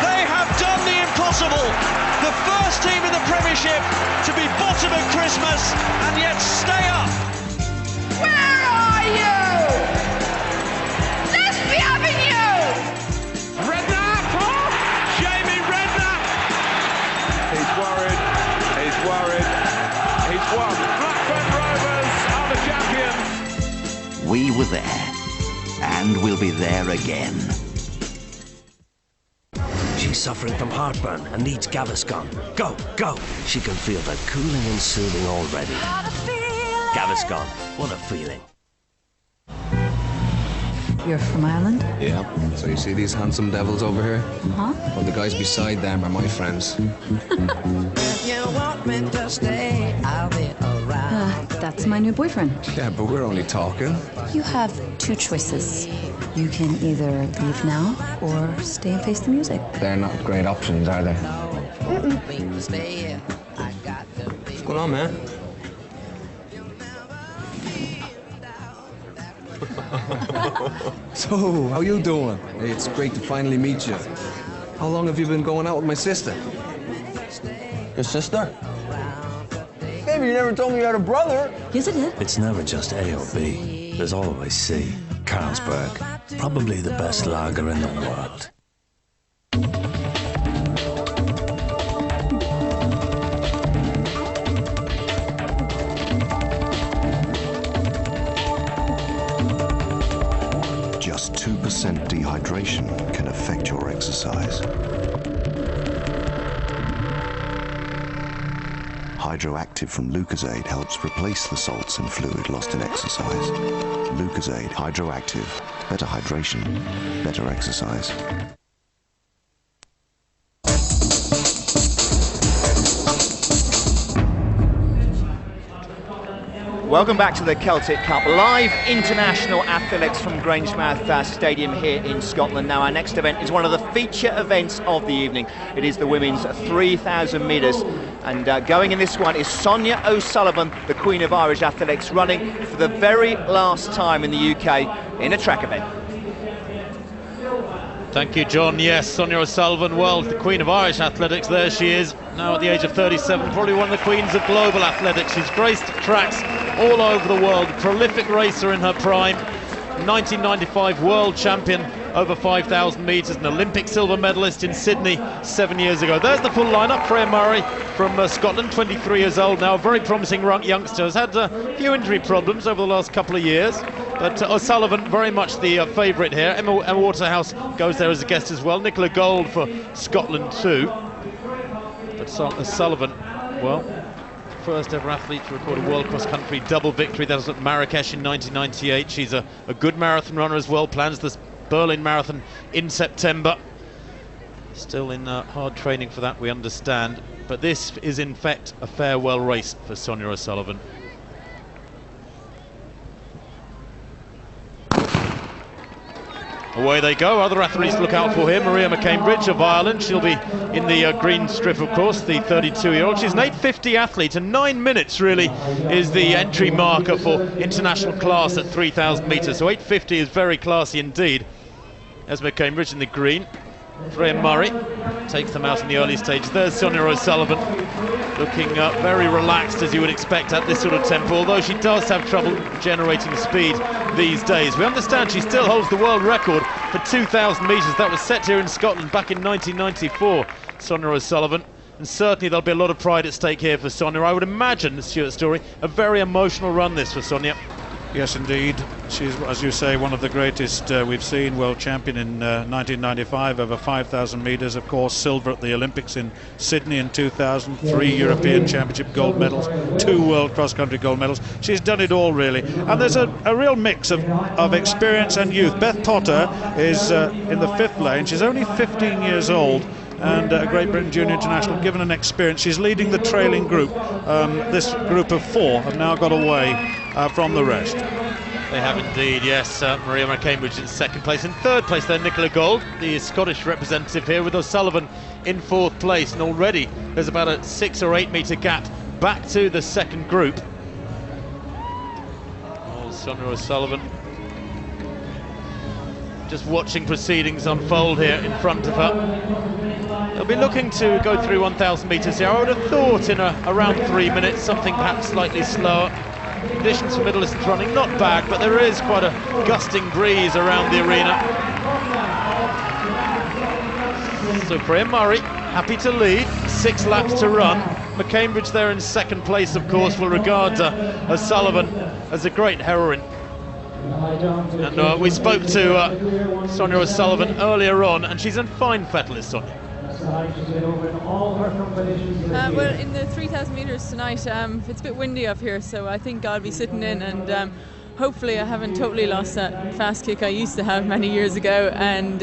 They have done the impossible. The first team in the Premiership to be bottom at Christmas and yet stay up. Where are you? Let's be having you! Redknapp! Oh, Jamie Redknapp! He's worried, he's worried, he's won. Blackburn Rovers are the champions. We were there, and we'll be there again. She's suffering from heartburn and needs Gaviscon. Go, go! She can feel the cooling and soothing already. Gaviscon, what a feeling. You're from Ireland? Yeah, so you see these handsome devils over here? Huh? Well, the guys beside them are my friends. If you want me to stay, I'll be around. That's my new boyfriend. Yeah, but we're only talking. You have 2 choices. You can either leave now or stay and face the music. They're not great options, are they? What's going on, man? So, how you doing? Hey, it's great to finally meet you. How long have you been going out with my sister? Your sister? Baby, you never told me you had a brother. Yes, I did. It's never just A or B. There's always C. Carlsberg, probably the best lager in the world. Just 2% dehydration can affect your exercise. Hydroactive from Lucozade helps replace the salts and fluid lost in exercise. Lucozade Hydroactive. Better hydration, better exercise. Welcome back to the Celtic Cup. Live international athletics from Grangemouth Stadium here in Scotland. Now our next event is one of the feature events of the evening. It is the women's 3,000 metres. And going in this one is Sonia O'Sullivan, the Queen of Irish Athletics, running for the very last time in the UK in a track event. Thank you, John. Yes, Sonia O'Sullivan, well, the Queen of Irish Athletics, there she is, now at the age of 37, probably one of the queens of global athletics. She's graced tracks all over the world, prolific racer in her prime, 1995 world champion over 5,000 metres, an Olympic silver medalist in Sydney 7 years ago. There's the full lineup. Freya Murray from Scotland, 23 years old now, a very promising youngster, has had a few injury problems over the last couple of years, but O'Sullivan very much the favourite here. Emma Waterhouse goes there as a guest as well, Nicola Gold for Scotland too, but O'Sullivan, well, first ever athlete to record a world cross-country double victory. That was at Marrakesh in 1998. She's a good marathon runner as well, plans the Berlin Marathon in September. Still in hard training for that, we understand. But this is in fact a farewell race for Sonia O'Sullivan. Away they go. Other athletes to look out for here. Maria McCambridge of Ireland. She'll be in the green strip, of course, the 32-year-old. She's an 8:50 athlete, and 9 minutes really is the entry marker for international class at 3,000 metres. So 8:50 is very classy indeed. There's McCambridge in the green. Freya Murray takes them out in the early stage. There's Sonia O'Sullivan, looking very relaxed, as you would expect at this sort of tempo, although she does have trouble generating speed these days. We understand she still holds the world record for 2,000 metres. That was set here in Scotland back in 1994, Sonia O'Sullivan. And certainly there'll be a lot of pride at stake here for Sonia. I would imagine, Stuart Story, a very emotional run this for Sonia. Yes, indeed. She's, as you say, one of the greatest we've seen. World champion in 1995 over 5,000 metres. Of course, silver at the Olympics in Sydney in 2000. 3 European Championship gold medals. 2 World cross-country gold medals. She's done it all, really. And there's a real mix of experience and youth. Beth Potter is in the 5th lane. She's only 15 years old. And a Great Britain Junior International, given an experience. She's leading the trailing group. This group of 4 have now got away from the rest. They have indeed, yes. Maria McCambridge in 2nd place. In 3rd place then, Nicola Gold, the Scottish representative here, with O'Sullivan in 4th place. And already there's about a 6 or 8 metre gap back to the 2nd group. Oh, Sonia O'Sullivan just watching proceedings unfold here in front of her. They'll be looking to go through 1,000 metres here. I would have thought in around 3 minutes, something perhaps slightly slower. Conditions for middle distance running not bad, but there is quite a gusting breeze around the arena. So Freya Murray happy to lead, 6 laps to run. McCambridge there in 2nd place, of course, will regard O'Sullivan as a great heroine. And we spoke to Sonia O'Sullivan earlier on, and she's in fine fettle, is Sonia. Well, in the 3,000 metres tonight, it's a bit windy up here, so I think I'll be sitting in, and hopefully I haven't totally lost that fast kick I used to have many years ago, and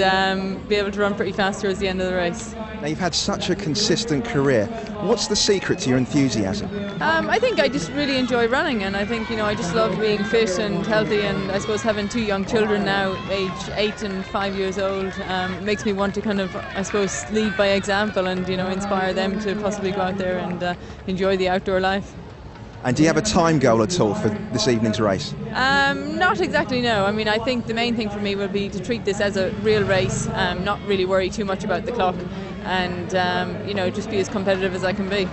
be able to run pretty fast towards the end of the race. Now, you've had such a consistent career. What's the secret to your enthusiasm? I think I just really enjoy running, and I think, I just love being fit and healthy, and I suppose having 2 young children now, age 8 and 5 years old, makes me want to kind of, I suppose, lead by example and, inspire them to possibly go out there and enjoy the outdoor life. And do you have a time goal at all for this evening's race? Not exactly, no. I mean, I think the main thing for me will be to treat this as a real race, not really worry too much about the clock, and just be as competitive as I can be.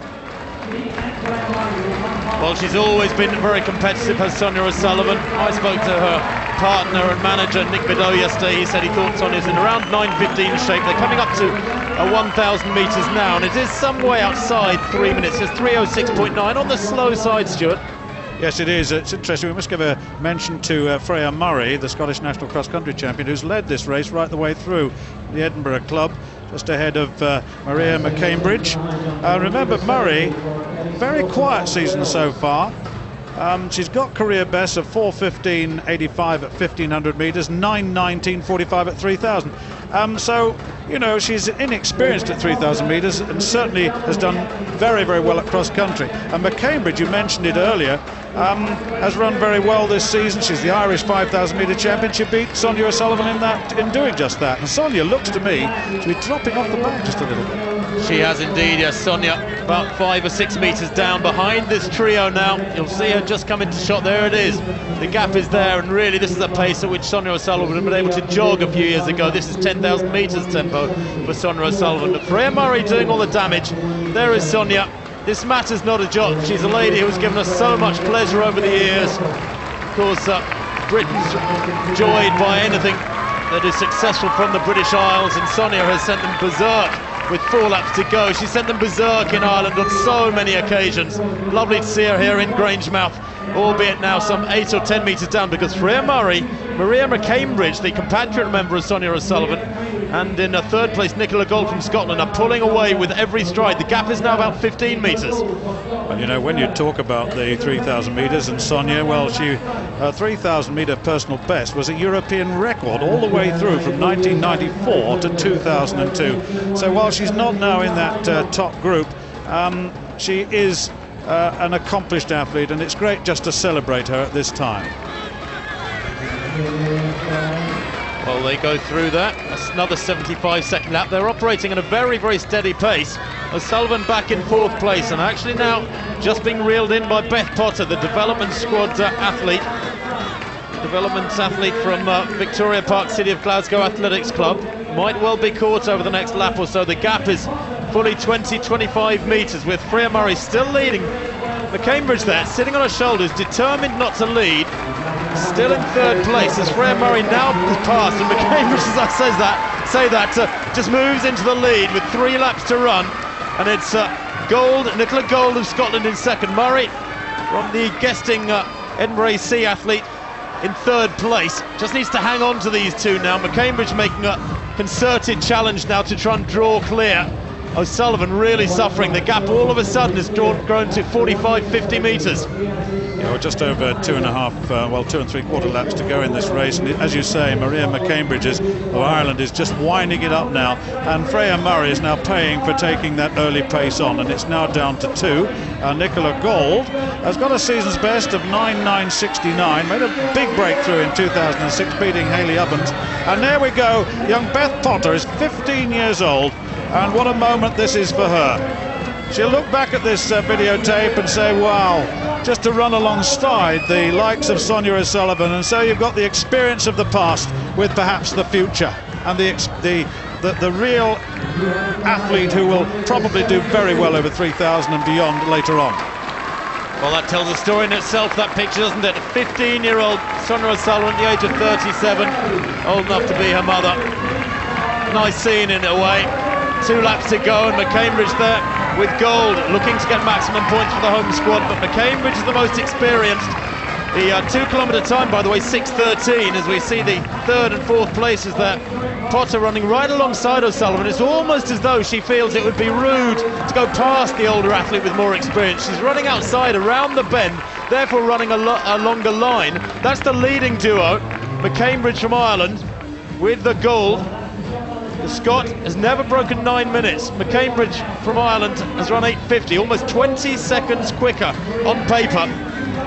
Well, she's always been very competitive, has Sonia O'Sullivan. I spoke to her partner and manager Nick Bideau yesterday. He said he thought Sonia's in around 9:15 shape. They're coming up to 1,000 metres now, and it is some way outside 3 minutes. It's 3:06.9 on the slow side, Stuart. Yes, it is. It's interesting. We must give a mention to Freya Murray, the Scottish national cross-country champion, who's led this race right the way through the Edinburgh Club, just ahead of Maria McCambridge. Remember, Murray, very quiet season so far. She's got career bests of 4:15.85 at 1,500 metres, 9:19.45 at 3,000. So, she's inexperienced at 3,000 metres and certainly has done very, very well at cross-country. And McCambridge, you mentioned it earlier, has run very well this season. She's the Irish 5,000 metre champion. She beat Sonia O'Sullivan in doing just that. And Sonia looks to me to be dropping off the back just a little bit. She has indeed, yes. Sonia about 5 or 6 metres down behind this trio now. You'll see her just come into shot. There it is. The gap is there, and really this is a pace at which Sonia O'Sullivan had been able to jog a few years ago. This is 10,000 metres tempo for Sonia O'Sullivan. But Freya Murray doing all the damage. There is Sonia. This matters not a jot. She's a lady who's given us so much pleasure over the years. Of course, Britain's joyed by anything that is successful from the British Isles, and Sonia has sent them berserk with 4 laps to go. She sent them berserk in Ireland on so many occasions. Lovely to see her here in Grangemouth, albeit now some 8 or 10 metres down, because Freya Murray, Maria McCambridge, the compatriot member of Sonia O'Sullivan, and in 3rd place Nicola Gold from Scotland are pulling away with every stride. The gap is now about 15 metres. Well, when you talk about the 3,000 metres and Sonia, well, her 3,000 metre personal best was a European record all the way through from 1994 to 2002. So while she's not now in that top group, she is an accomplished athlete, and it's great just to celebrate her at this time. Well, they go through that. That's another 75-second lap. They're operating at a very, very steady pace. O'Sullivan back in 4th place, and actually now just being reeled in by Beth Potter, the development squad athlete. development athlete from Victoria Park City of Glasgow Athletics Club. Might well be caught over the next lap or so. The gap is fully 20-25 metres, with Freya Murray still leading. McCambridge there, sitting on her shoulders, determined not to lead. Still in third place as Freya Murray now has passed, and McCambridge, as I say that, just moves into the lead with 3 laps to run. And it's Nicola Gold of Scotland in second. Murray, from the guesting Edinburgh AC athlete, in third place. Just needs to hang on to these two now. McCambridge making a concerted challenge now to try and draw clear. O'Sullivan really suffering. The gap all of a sudden has grown to 45-50 metres. Yeah, we're just over 2 3/4 laps to go in this race, and as you say, Maria McCambridge of Ireland is just winding it up now, and Freya Murray is now paying for taking that early pace on, and it's now down to 2. Nicola Gold has got a season's best of 9:9.69, made a big breakthrough in 2006, beating Hayley Ubbins, and there we go. Young Beth Potter is 15 years old, and what a moment this is for her. She'll look back at this videotape and say, wow, just to run alongside the likes of Sonia O'Sullivan, and so you've got the experience of the past with perhaps the future, and the real athlete who will probably do very well over 3,000 and beyond later on. Well, that tells a story in itself, that picture, doesn't it? A 15-year-old Sonia O'Sullivan at the age of 37, old enough to be her mother. Nice scene in a way. 2 laps to go, and McCambridge there with Gold, looking to get maximum points for the home squad, but McCambridge is the most experienced. The 2-kilometre time, by the way, 6:13, as we see the 3rd and 4th places there. Potter running right alongside O'Sullivan. It's almost as though she feels it would be rude to go past the older athlete with more experience. She's running outside around the bend, therefore running a longer line. That's the leading duo, McCambridge from Ireland with the Gold. The Scot has never broken 9 minutes. McCambridge from Ireland has run 8:50, almost 20 seconds quicker on paper.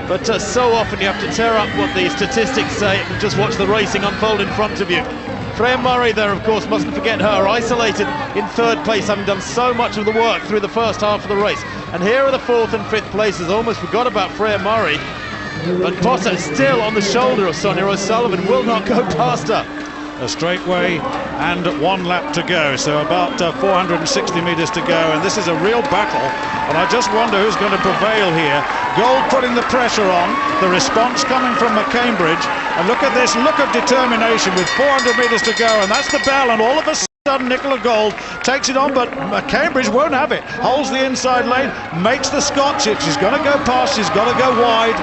But so often you have to tear up what the statistics say and just watch the racing unfold in front of you. Freya Murray there, of course, mustn't forget her, isolated in 3rd place, having done so much of the work through the first half of the race. And here are the 4th and 5th places. I almost forgot about Freya Murray. But Potter is still on the shoulder of Sonia O'Sullivan, will not go past her. A straightaway and 1 lap to go, so about 460 metres to go, and this is a real battle, and I just wonder who's going to prevail here. Gold putting the pressure on, the response coming from McCambridge, and look at this look of determination with 400 metres to go, and that's the bell, and all of a sudden Nicola Gold takes it on, but McCambridge won't have it, holds the inside lane, makes the Scotch. If she's going to go past, she's got to go wide.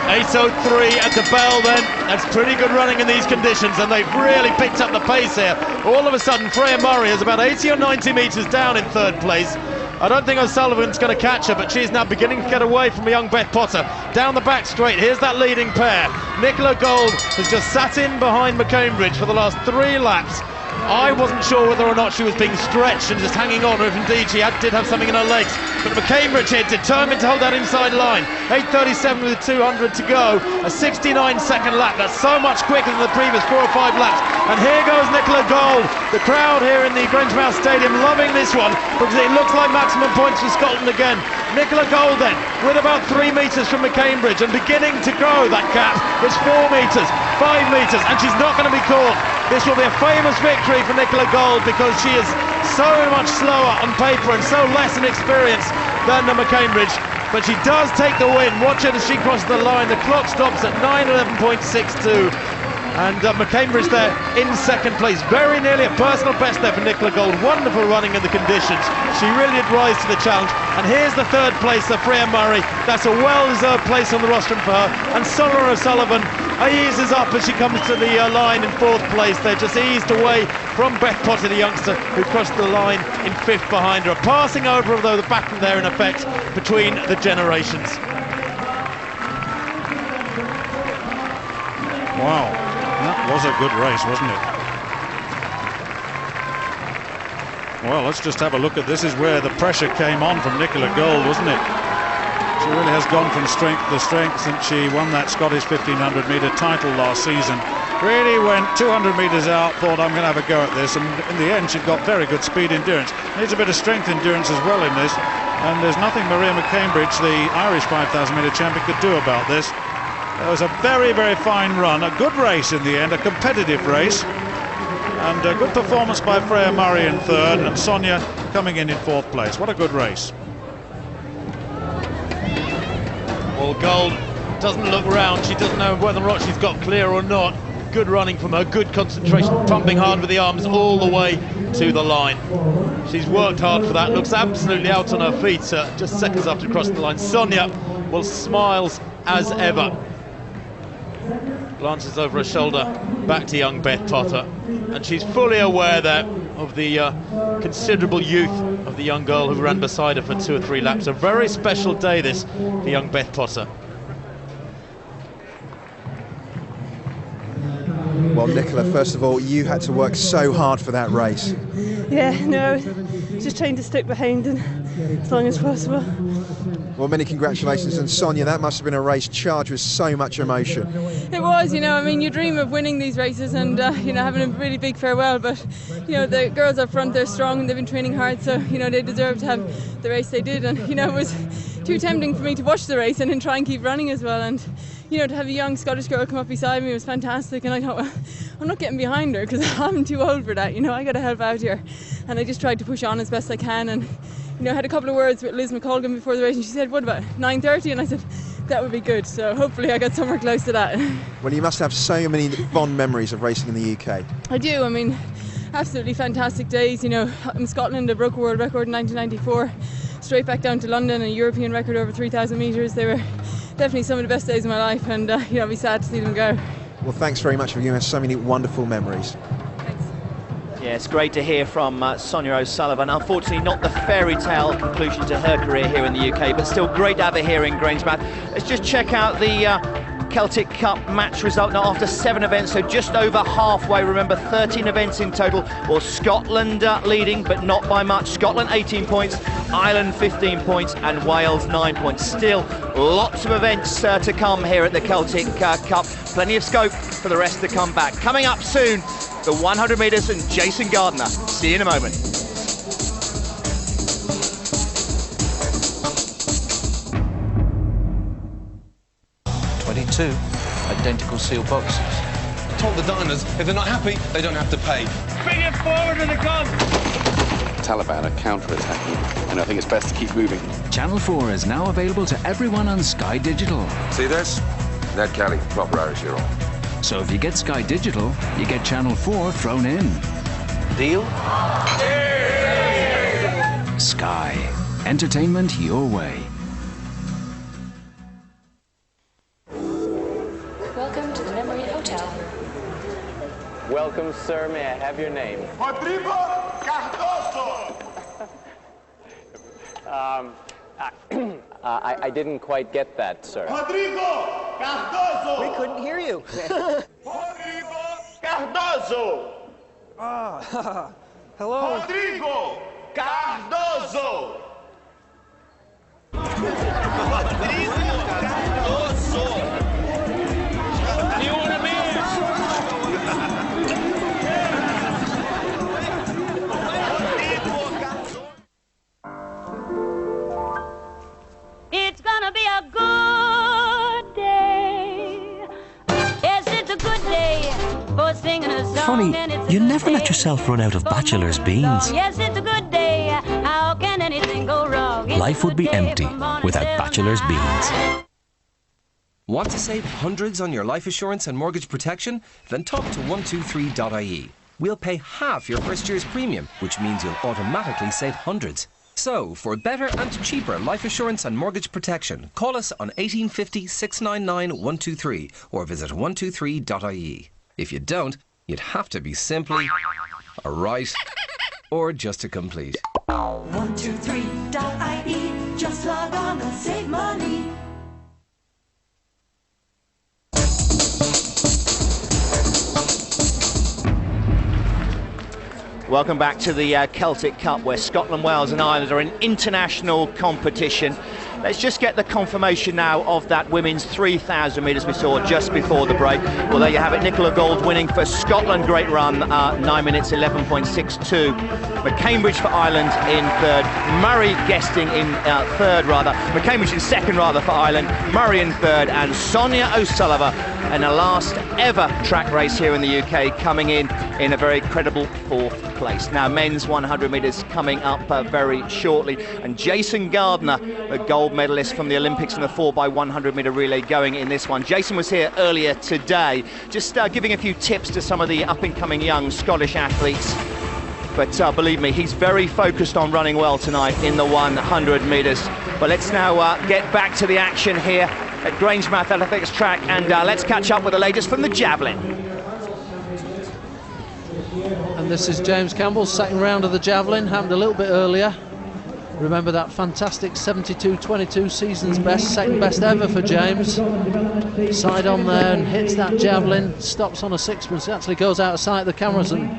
8:03 at the bell then. That's pretty good running in these conditions, and they've really picked up the pace here. All of a sudden Freya Murray is about 80 or 90 metres down in 3rd place. I don't think O'Sullivan's going to catch her, but she's now beginning to get away from young Beth Potter. Down the back straight, here's that leading pair. Nicola Gold has just sat in behind McCambridge for the last 3 laps. I wasn't sure whether or not she was being stretched and just hanging on, or if indeed she did have something in her legs. But McCambridge here, determined to hold that inside line. 8:37 with 200 to go. A 69-second lap. That's so much quicker than the previous 4 or 5 laps. And here goes Nicola Gold. The crowd here in the Grangemouth Stadium loving this one, because it looks like maximum points for Scotland again. Nicola Gold then, with about 3 metres from McCambridge, and beginning to grow that gap. It's 4 metres, 5 metres, and she's not going to be caught. This will be a famous victory for Nicola Gold, because she is so much slower on paper and so less inexperienced than McCambridge, but she does take the win. Watch it as she crosses the line. The clock stops at 9:11.62, and McCambridge there in 2nd place, very nearly a personal best there for Nicola Gold. Wonderful running in the conditions. She really did rise to the challenge. And here's the 3rd place for Freya Murray. That's a well-deserved place on the rostrum for her. And Sonia O'Sullivan eases up as she comes to the line in 4th place. They're just eased away from Beth Potter, the youngster, who crossed the line in 5th behind her. Passing over, although the battle there in effect between the generations. Wow, that was a good race, wasn't it? Well, let's just have a look at this. Is where the pressure came on from Nicola Gold, wasn't it? She really has gone from strength to strength since she won that Scottish 1500 metre title last season. Really went 200 metres out, thought I'm going to have a go at this, and in the end she's got very good speed endurance. Needs a bit of strength endurance as well in this, and there's nothing Maria McCambridge, the Irish 5,000 metre champion, could do about this. It was a very, very fine run, a good race in the end, a competitive race, and a good performance by Freya Murray in third, and Sonia coming in fourth place. What a good race. Well, Gold doesn't look round. She doesn't know whether or not she's got clear or not. Good running from her, good concentration, pumping hard with the arms all the way to the line. She's worked hard for that, looks absolutely out on her feet just seconds after crossing the line. Sonia, well, smiles as ever. Glances over her shoulder, back to young Beth Potter, and she's fully aware there of the considerable youth of the young girl who ran beside her for 2 or 3 laps. A very special day this for young Beth Potter. Well, Nicola, first of all, you had to work so hard for that race. Yeah, no, just trying to stick behind and as long as possible. Well, many congratulations, and Sonia, that must have been a race charged with so much emotion. It was, you know, I mean, you dream of winning these races and, you know, having a really big farewell, but, you know, the girls up front, they're strong and they've been training hard, so, you know, they deserve to have the race they did, and, you know, it was too tempting for me to watch the race and then try and keep running as well, and, you know, to have a young Scottish girl come up beside me was fantastic, and I thought, well, I'm not getting behind her because I'm too old for that, you know, I got to help out here, and I just tried to push on as best I can, and, you know, I had a couple of words with Liz McColgan before the race, and she said, what about 9:30? And I said, that would be good, so hopefully I got somewhere close to that. Well, you must have so many fond memories of racing in the UK. I do, I mean, absolutely fantastic days, you know, in Scotland I broke a world record in 1994, straight back down to London, a European record over 3,000 metres. They were definitely some of the best days of my life, and you know, I'll be sad to see them go. Well, thanks very much for giving us so many wonderful memories. Yeah, it's great to hear from Sonia O'Sullivan. Unfortunately, not the fairy tale conclusion to her career here in the UK, but still great to have her here in Grangemouth. Let's just check out the Celtic Cup match result now after 7 events, so just over halfway. Remember, 13 events in total. Well, Scotland leading, but not by much. Scotland 18 points, Ireland 15 points, and Wales 9 points. Still lots of events to come here at the Celtic Cup. Plenty of scope for the rest to come back. Coming up soon, the 100 metres and Jason Gardner. See you in a moment. Two identical sealed boxes. I told the diners, if they're not happy, they don't have to pay. Bring it forward and a gun! Taliban are counter-attacking, and I think it's best to keep moving. Channel 4 is now available to everyone on Sky Digital. See this? Ned Kelly, proper Irish hero. So if you get Sky Digital, you get Channel 4 thrown in. Deal? Sky. Entertainment your way. Welcome to the Memory Hotel. Welcome, sir. May I have your name? Rodrigo Cardoso! I didn't quite get that, sir. Rodrigo Cardoso! We couldn't hear you. Rodrigo Cardoso! Ah, hello. Rodrigo Cardoso! It's gonna be a good day. Yes, it's a good day for singing a song. Funny, you never let yourself run out of bachelor's beans. Yes, it's a good day. How can anything go wrong? Life would be empty without bachelor's beans. Want to save hundreds on your life assurance and mortgage protection? Then talk to 123.ie. We'll pay half your first year's premium, which means you'll automatically save hundreds. So, for better and cheaper life assurance and mortgage protection, call us on 1850 699 123 or visit 123.ie. If you don't, you'd have to be simply a right or just a complete. 123.ie. Just log on and save money. Welcome back to the Celtic Cup, where Scotland, Wales and Ireland are in international competition. Let's just get the confirmation now of that women's 3,000 metres we saw just before the break. Well, there you have it. Nicola Gold winning for Scotland. Great run, 9 minutes 11.62. McCambridge for Ireland in third. Murray Guesting in third, rather. McCambridge in second, rather, for Ireland. Murray in third, and Sonia O'Sullivan in the last ever track race here in the UK, coming in a very credible fourth place. Now, men's 100 metres coming up very shortly, and Jason Gardner, the gold medalist from the Olympics in the 4x100 metre relay, going in this one. Jason was here earlier today, just giving a few tips to some of the up-and-coming young Scottish athletes. But believe me, he's very focused on running well tonight in the 100 metres. But let's now get back to the action here at Grangemouth Athletics Track, and let's catch up with the latest from the javelin. And this is James Campbell's second round of the javelin, happened a little bit earlier. Remember that fantastic 72.22 season's best, second best ever for James. Side on there and hits that javelin, stops on a sixpence, it actually goes out of sight of the cameras, and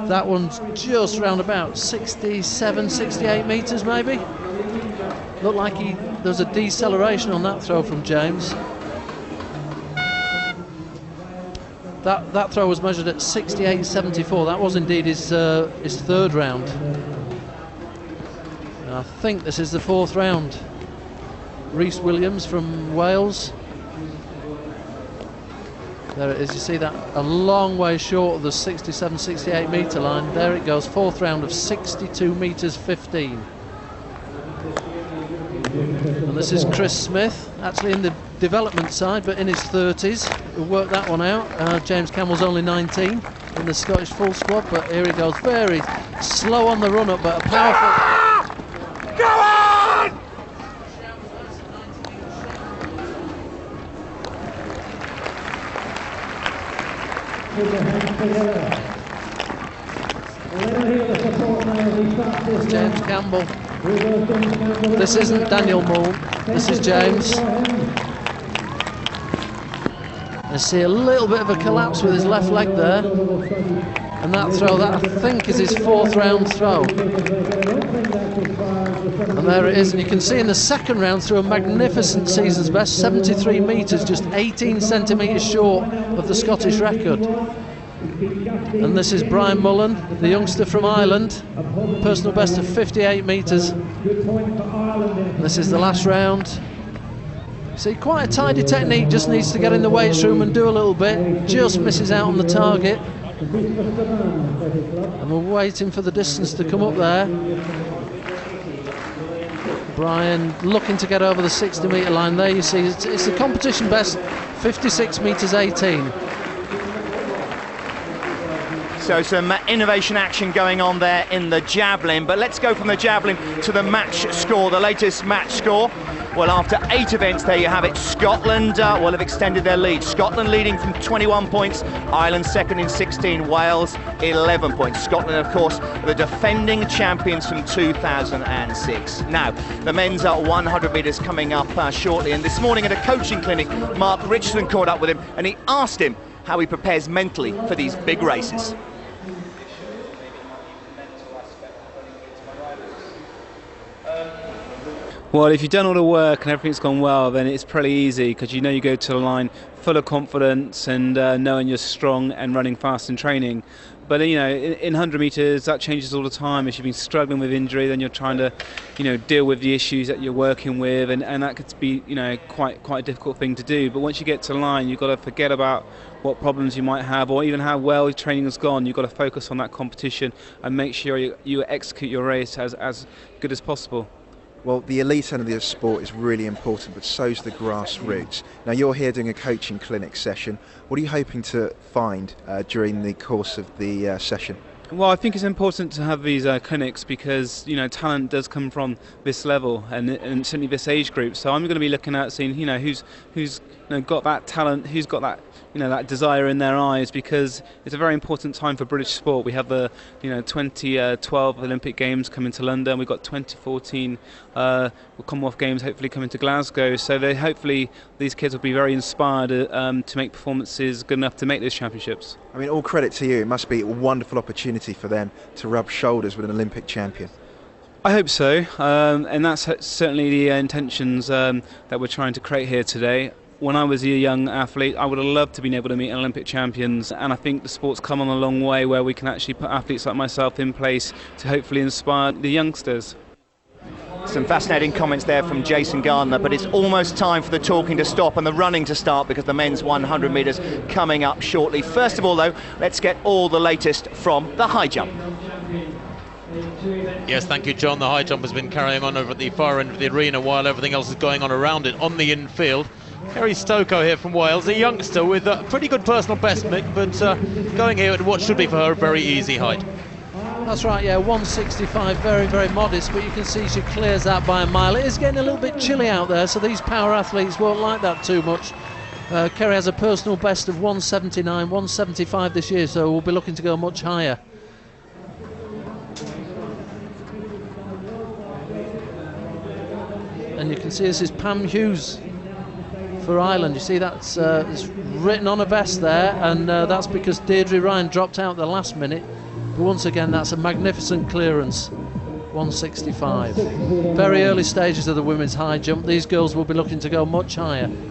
that one's just round about 67, 68 metres maybe. Looked like there's a deceleration on that throw from James. That throw was measured at 68.74. That was indeed his third round. And I think this is the fourth round. Rhys Williams from Wales. There it is, you see that a long way short of the 67, 68 metre line. There it goes, fourth round of 62 metres 15. And this is Chris Smith, actually in the development side, but in his 30s. We'll work that one out. James Campbell's only 19 in the Scottish full squad, but here he goes, very slow on the run up, but a powerful... Go on! James Campbell. This isn't Daniel Moore, this is James. I see a little bit of a collapse with his left leg there. And that throw, that I think is his fourth round throw. And there it is, and you can see in the second round through a magnificent season's best, 73 metres, just 18 centimetres short of the Scottish record. And this is Brian Mullen, the youngster from Ireland, personal best of 58 metres. This is the last round. See, quite a tidy technique, just needs to get in the weights room and do a little bit, just misses out on the target. And we're waiting for the distance to come up there. Brian looking to get over the 60 metre line. There you see, it's the competition best, 56 metres 18. So some innovation action going on there in the javelin, but let's go from the javelin to the match score, the latest match score. Well, after 8 events, there you have it. Scotland will have extended their lead. Scotland leading from 21 points, Ireland second in 16, Wales 11 points. Scotland, of course, the defending champions from 2006. Now, the men's 100 metres coming up shortly, and this morning at a coaching clinic, Mark Richardson caught up with him, and he asked him how he prepares mentally for these big races. Well, if you've done all the work and everything's gone well, then it's pretty easy, because you know you go to the line full of confidence and knowing you're strong and running fast in training. But you know, in 100 metres, that changes all the time. If you've been struggling with injury, then you're trying to, you know, deal with the issues that you're working with, and that could be, you know, quite a difficult thing to do. But once you get to the line, you've got to forget about what problems you might have, or even how well your training has gone. You've got to focus on that competition and make sure you execute your race as good as possible. Well, the elite end of the sport is really important, but so's the grassroots. Now, you're here doing a coaching clinic session. What are you hoping to find during the course of the session? Well, I think it's important to have these clinics, because you know, talent does come from this level and certainly this age group. So I'm going to be looking at seeing, you know, who's got that talent, who's got that, you know, that desire in their eyes, because it's a very important time for British sport. We have the 2012 Olympic Games coming to London. We've got 2014 Commonwealth Games hopefully coming to Glasgow. So hopefully these kids will be very inspired to make performances good enough to make those championships. I mean, all credit to you. It must be a wonderful opportunity for them to rub shoulders with an Olympic champion. I hope so, and that's certainly the intentions that we're trying to create here today. When I was a young athlete, I would have loved to be able to meet Olympic champions, and I think the sport's come on a long way where we can actually put athletes like myself in place to hopefully inspire the youngsters. Some fascinating comments there from Jason Gardner, but it's almost time for the talking to stop and the running to start, because the men's 100 metres coming up shortly. First of all, though, let's get all the latest from the high jump. Yes, thank you, John. The high jump has been carrying on over at the far end of the arena while everything else is going on around it on the infield. Kerry Stoko here from Wales, a youngster with a pretty good personal best, Mick, but going here at what should be for her a very easy height. That's right, yeah, 165, very, very modest, but you can see she clears that by a mile. It is getting a little bit chilly out there, so these power athletes won't like that too much. Kerry has a personal best of 179, 175 this year, so we'll be looking to go much higher. And you can see this is Pam Hughes for Ireland. You see that's it's written on a vest there, and that's because Deirdre Ryan dropped out the last minute. But once again, that's a magnificent clearance, 165. Very early stages of the women's high jump. These girls will be looking to go much higher. And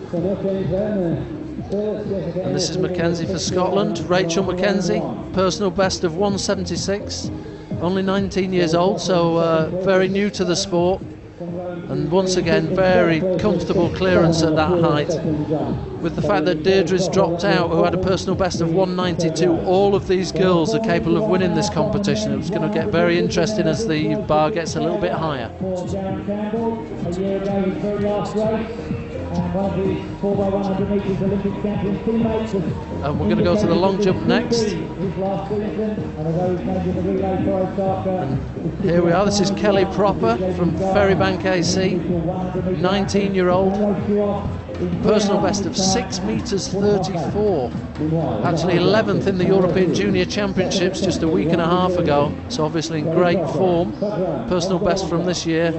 this is Mackenzie for Scotland, Rachel Mackenzie, personal best of 176, only 19 years old, so very new to the sport. And once again, very comfortable clearance at that height. With the fact that Deirdre's dropped out, who had a personal best of 192, all of these girls are capable of winning this competition. It's going to get very interesting as the bar gets a little bit higher. And we're going to go to the long jump next. And here we are, this is Kelly Proper from Ferrybank AC, 19-year-old, personal best of 6 metres 34, actually 11th in the European Junior Championships just a week and a half ago, so obviously in great form. Personal best from this year.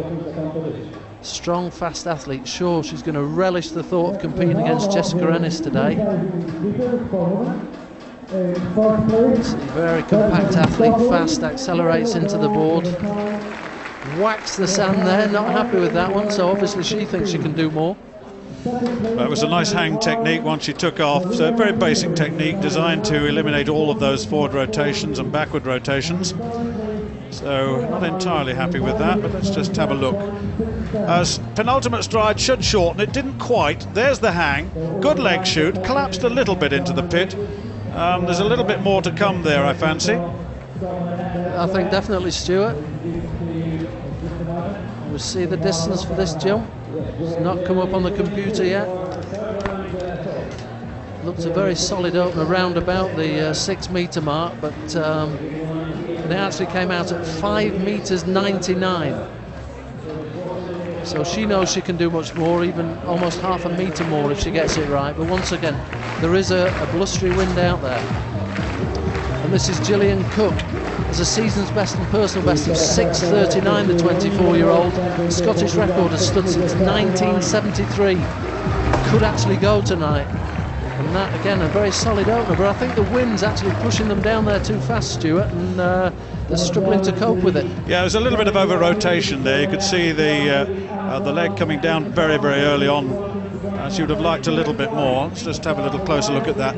Strong, fast athlete. Sure, she's going to relish the thought of competing against Jessica Ennis today. Very compact athlete, fast, accelerates into the board. Whacks the sand there, not happy with that one, so obviously she thinks she can do more. That was a nice hang technique once she took off. So a very basic technique designed to eliminate all of those forward rotations and backward rotations. So not entirely happy with that, but let's just have a look. As penultimate stride should shorten, it didn't quite. There's the hang, good leg shoot, collapsed a little bit into the pit. There's a little bit more to come there, I fancy. I think definitely, Stuart. We'll see the distance for this jump. It's not come up on the computer yet. Looks a very solid opener round about the 6 metre mark, but they actually came out at 5 metres 99. So she knows she can do much more, even almost half a metre more if she gets it right. But once again, there is a blustery wind out there. And this is Gillian Cook, as a season's best and personal best of 6:39, the 24-year-old. The Scottish record has stood since 1973. Could actually go tonight. And that, again, a very solid opener, but I think the wind's actually pushing them down there too fast, Stuart, and they're struggling to cope with it. Yeah, there's a little bit of over-rotation there. You could see the leg coming down very, very early on. She would have liked a little bit more. Let's just have a little closer look at that.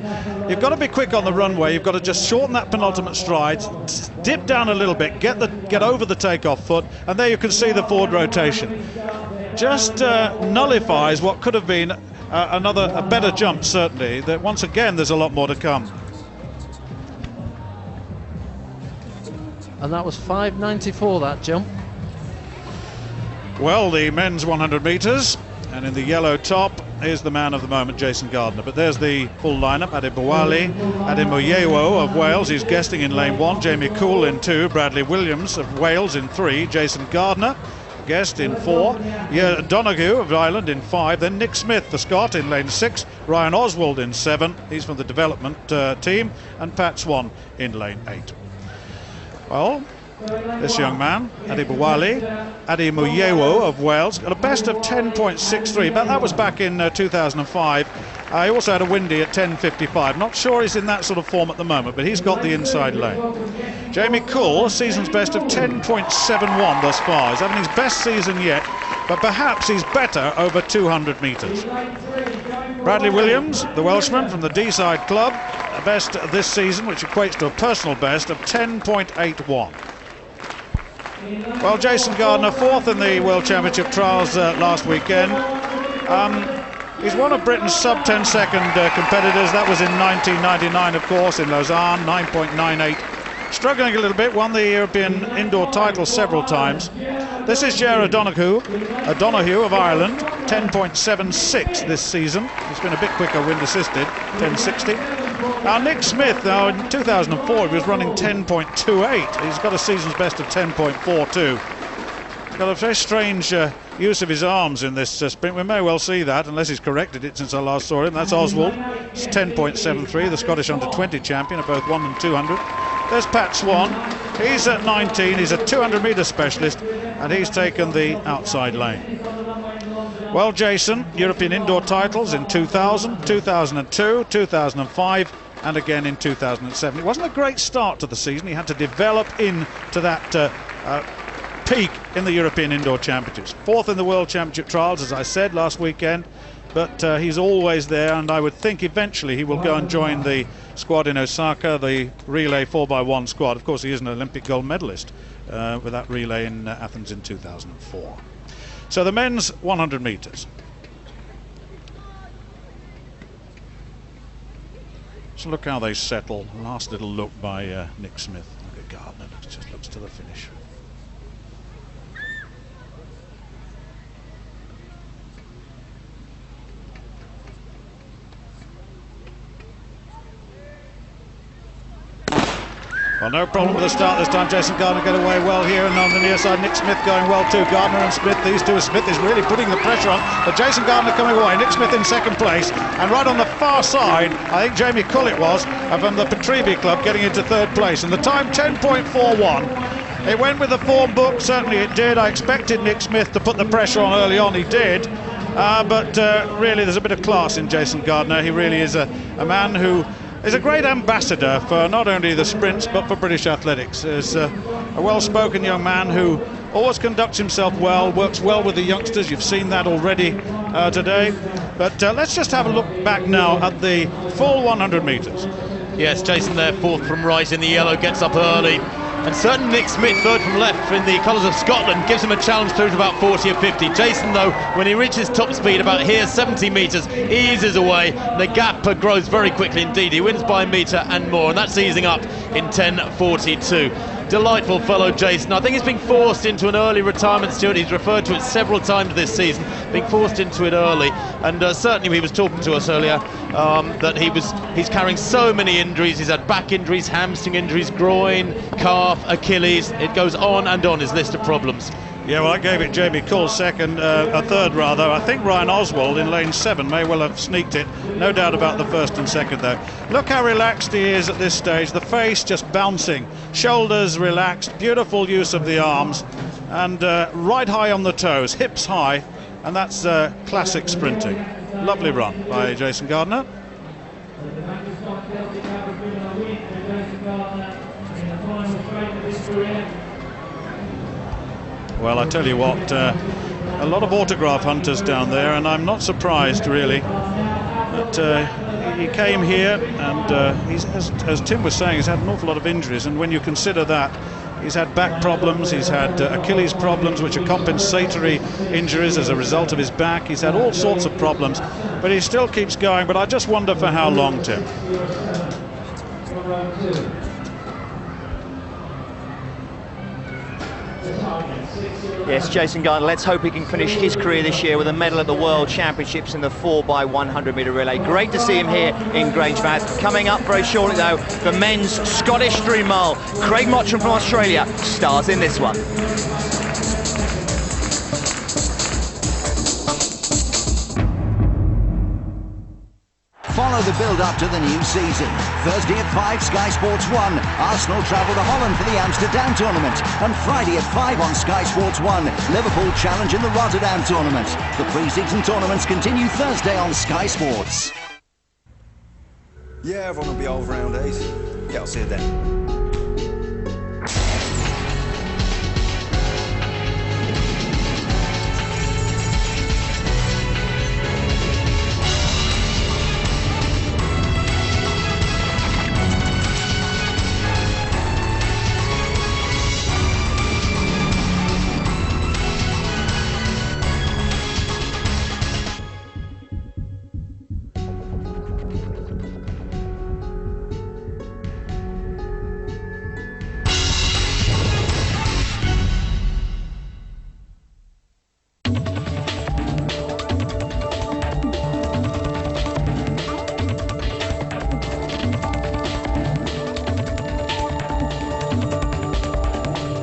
You've got to be quick on the runway. You've got to just shorten that penultimate stride, dip down a little bit, get over the takeoff foot, and there you can see the forward rotation. Just nullifies what could have been a better jump, certainly. That once again, there's a lot more to come. And that was 5:94, that jump. Well, the men's 100 metres, and in the yellow top is the man of the moment, Jason Gardner. But there's the full lineup: Adebowale, Ademoyewo of Wales, he's guesting in lane 1, Jamie Cool in 2, Bradley Williams of Wales in 3, Jason Gardner, guest, in 4, Donoghue of Ireland in 5, then Nick Smith, the Scot, in lane 6, Ryan Oswald in 7, he's from the development team, and Pat Swan in lane 8. Well, this young man, Adebowale, Ademoyewo of Wales, got a best of 10.63, but that was back in 2005. He also had a windy at 10.55. Not sure he's in that sort of form at the moment, but he's got the inside lane. Jamie Cool, season's best of 10.71 thus far. He's having his best season yet, but perhaps he's better over 200 metres. Bradley Williams, the Welshman from the D-side club, best this season, which equates to a personal best of 10.81. Well, Jason Gardner, fourth in the World Championship trials last weekend. He's one of Britain's sub-10 second competitors. That was in 1999, of course, in Lausanne, 9.98. Struggling a little bit, won the European indoor title several times. This is Gerard O'Donoghue of Ireland, 10.76 this season. He's been a bit quicker wind-assisted, 10.60. Now, Nick Smith, now in 2004, he was running 10.28. He's got a season's best of 10.42. He's got a very strange use of his arms in this sprint. We may well see that, unless he's corrected it since I last saw him. That's Oswald. It's 10.73, the Scottish under-20 champion of both 1 and 200. There's Pat Swan. He's at 19. He's a 200-metre specialist, and he's taken the outside lane. Well, Jason, European indoor titles in 2000, 2002, 2005, and again in 2007. It wasn't a great start to the season. He had to develop into that peak in the European Indoor Championships. Fourth in the World Championship trials, as I said last weekend, but he's always there, and I would think eventually he will go and join the squad in Osaka, the relay 4x1 squad. Of course, he is an Olympic gold medalist with that relay in Athens in 2004. So the men's 100 metres. So look how they settle. Last little look by Nick Smith. Look at Gardner, just looks to the finish. Well, no problem with the start this time. Jason Gardner get away well here, and on the near side Nick Smith going well too. Gardner and Smith, these two. Smith is really putting the pressure on, but Jason Gardner coming away. Nick Smith in second place, and right on the far side, I think Jamie Cullett was from the Petrivi club getting into third place, and the time 10.41. It went with the form book, certainly it did. I expected Nick Smith to put the pressure on early on, he did. But really there's a bit of class in Jason Gardner. He really is a man who is a great ambassador for not only the sprints but for British athletics. Is a well-spoken young man who always conducts himself well, works well with the youngsters. You've seen that already today. But let's just have a look back now at the full 100 metres. Yes, Jason there, fourth from right in the yellow, gets up early. And certain Nick Smith, third from left in the colours of Scotland, gives him a challenge through to about 40 or 50. Jason, though, when he reaches top speed about here, 70 metres, eases away. The gap grows very quickly indeed. He wins by a metre and more, and that's easing up in 10.42. Delightful fellow Jason. I think he's being forced into an early retirement, Stuart. He's referred to it several times this season, being forced into it early. And certainly he was talking to us earlier that he's carrying so many injuries. He's had back injuries, hamstring injuries, groin, calf, Achilles. It goes on and on, his list of problems. Yeah, well, I gave it Jamie Cull second, a third rather. I think Ryan Oswald in lane 7 may well have sneaked it. No doubt about the first and second though. Look how relaxed he is at this stage. The face just bouncing, shoulders relaxed, beautiful use of the arms, and right high on the toes, hips high, and that's classic sprinting. Lovely run by Jason Gardner. Well, I tell you what, a lot of autograph hunters down there, and I'm not surprised really. But he came here, and he's, as Tim was saying, he's had an awful lot of injuries, and when you consider that, he's had back problems, he's had Achilles problems, which are compensatory injuries as a result of his back. He's had all sorts of problems, but he still keeps going. But I just wonder for how long, Tim. Yes, Jason Gardner, let's hope he can finish his career this year with a medal at the World Championships in the 4x100 metre relay. Great to see him here in Grangemouth. Coming up very shortly, though, the men's Scottish Dream Mile. Craig Mottram from Australia stars in this one. Follow the build-up to the new season. Thursday at 5, Sky Sports 1. Arsenal travel to Holland for the Amsterdam tournament. And Friday at 5 on Sky Sports 1, Liverpool challenge in the Rotterdam tournament. The pre-season tournaments continue Thursday on Sky Sports. Yeah, everyone will be over around 8. Yeah, I'll see you then.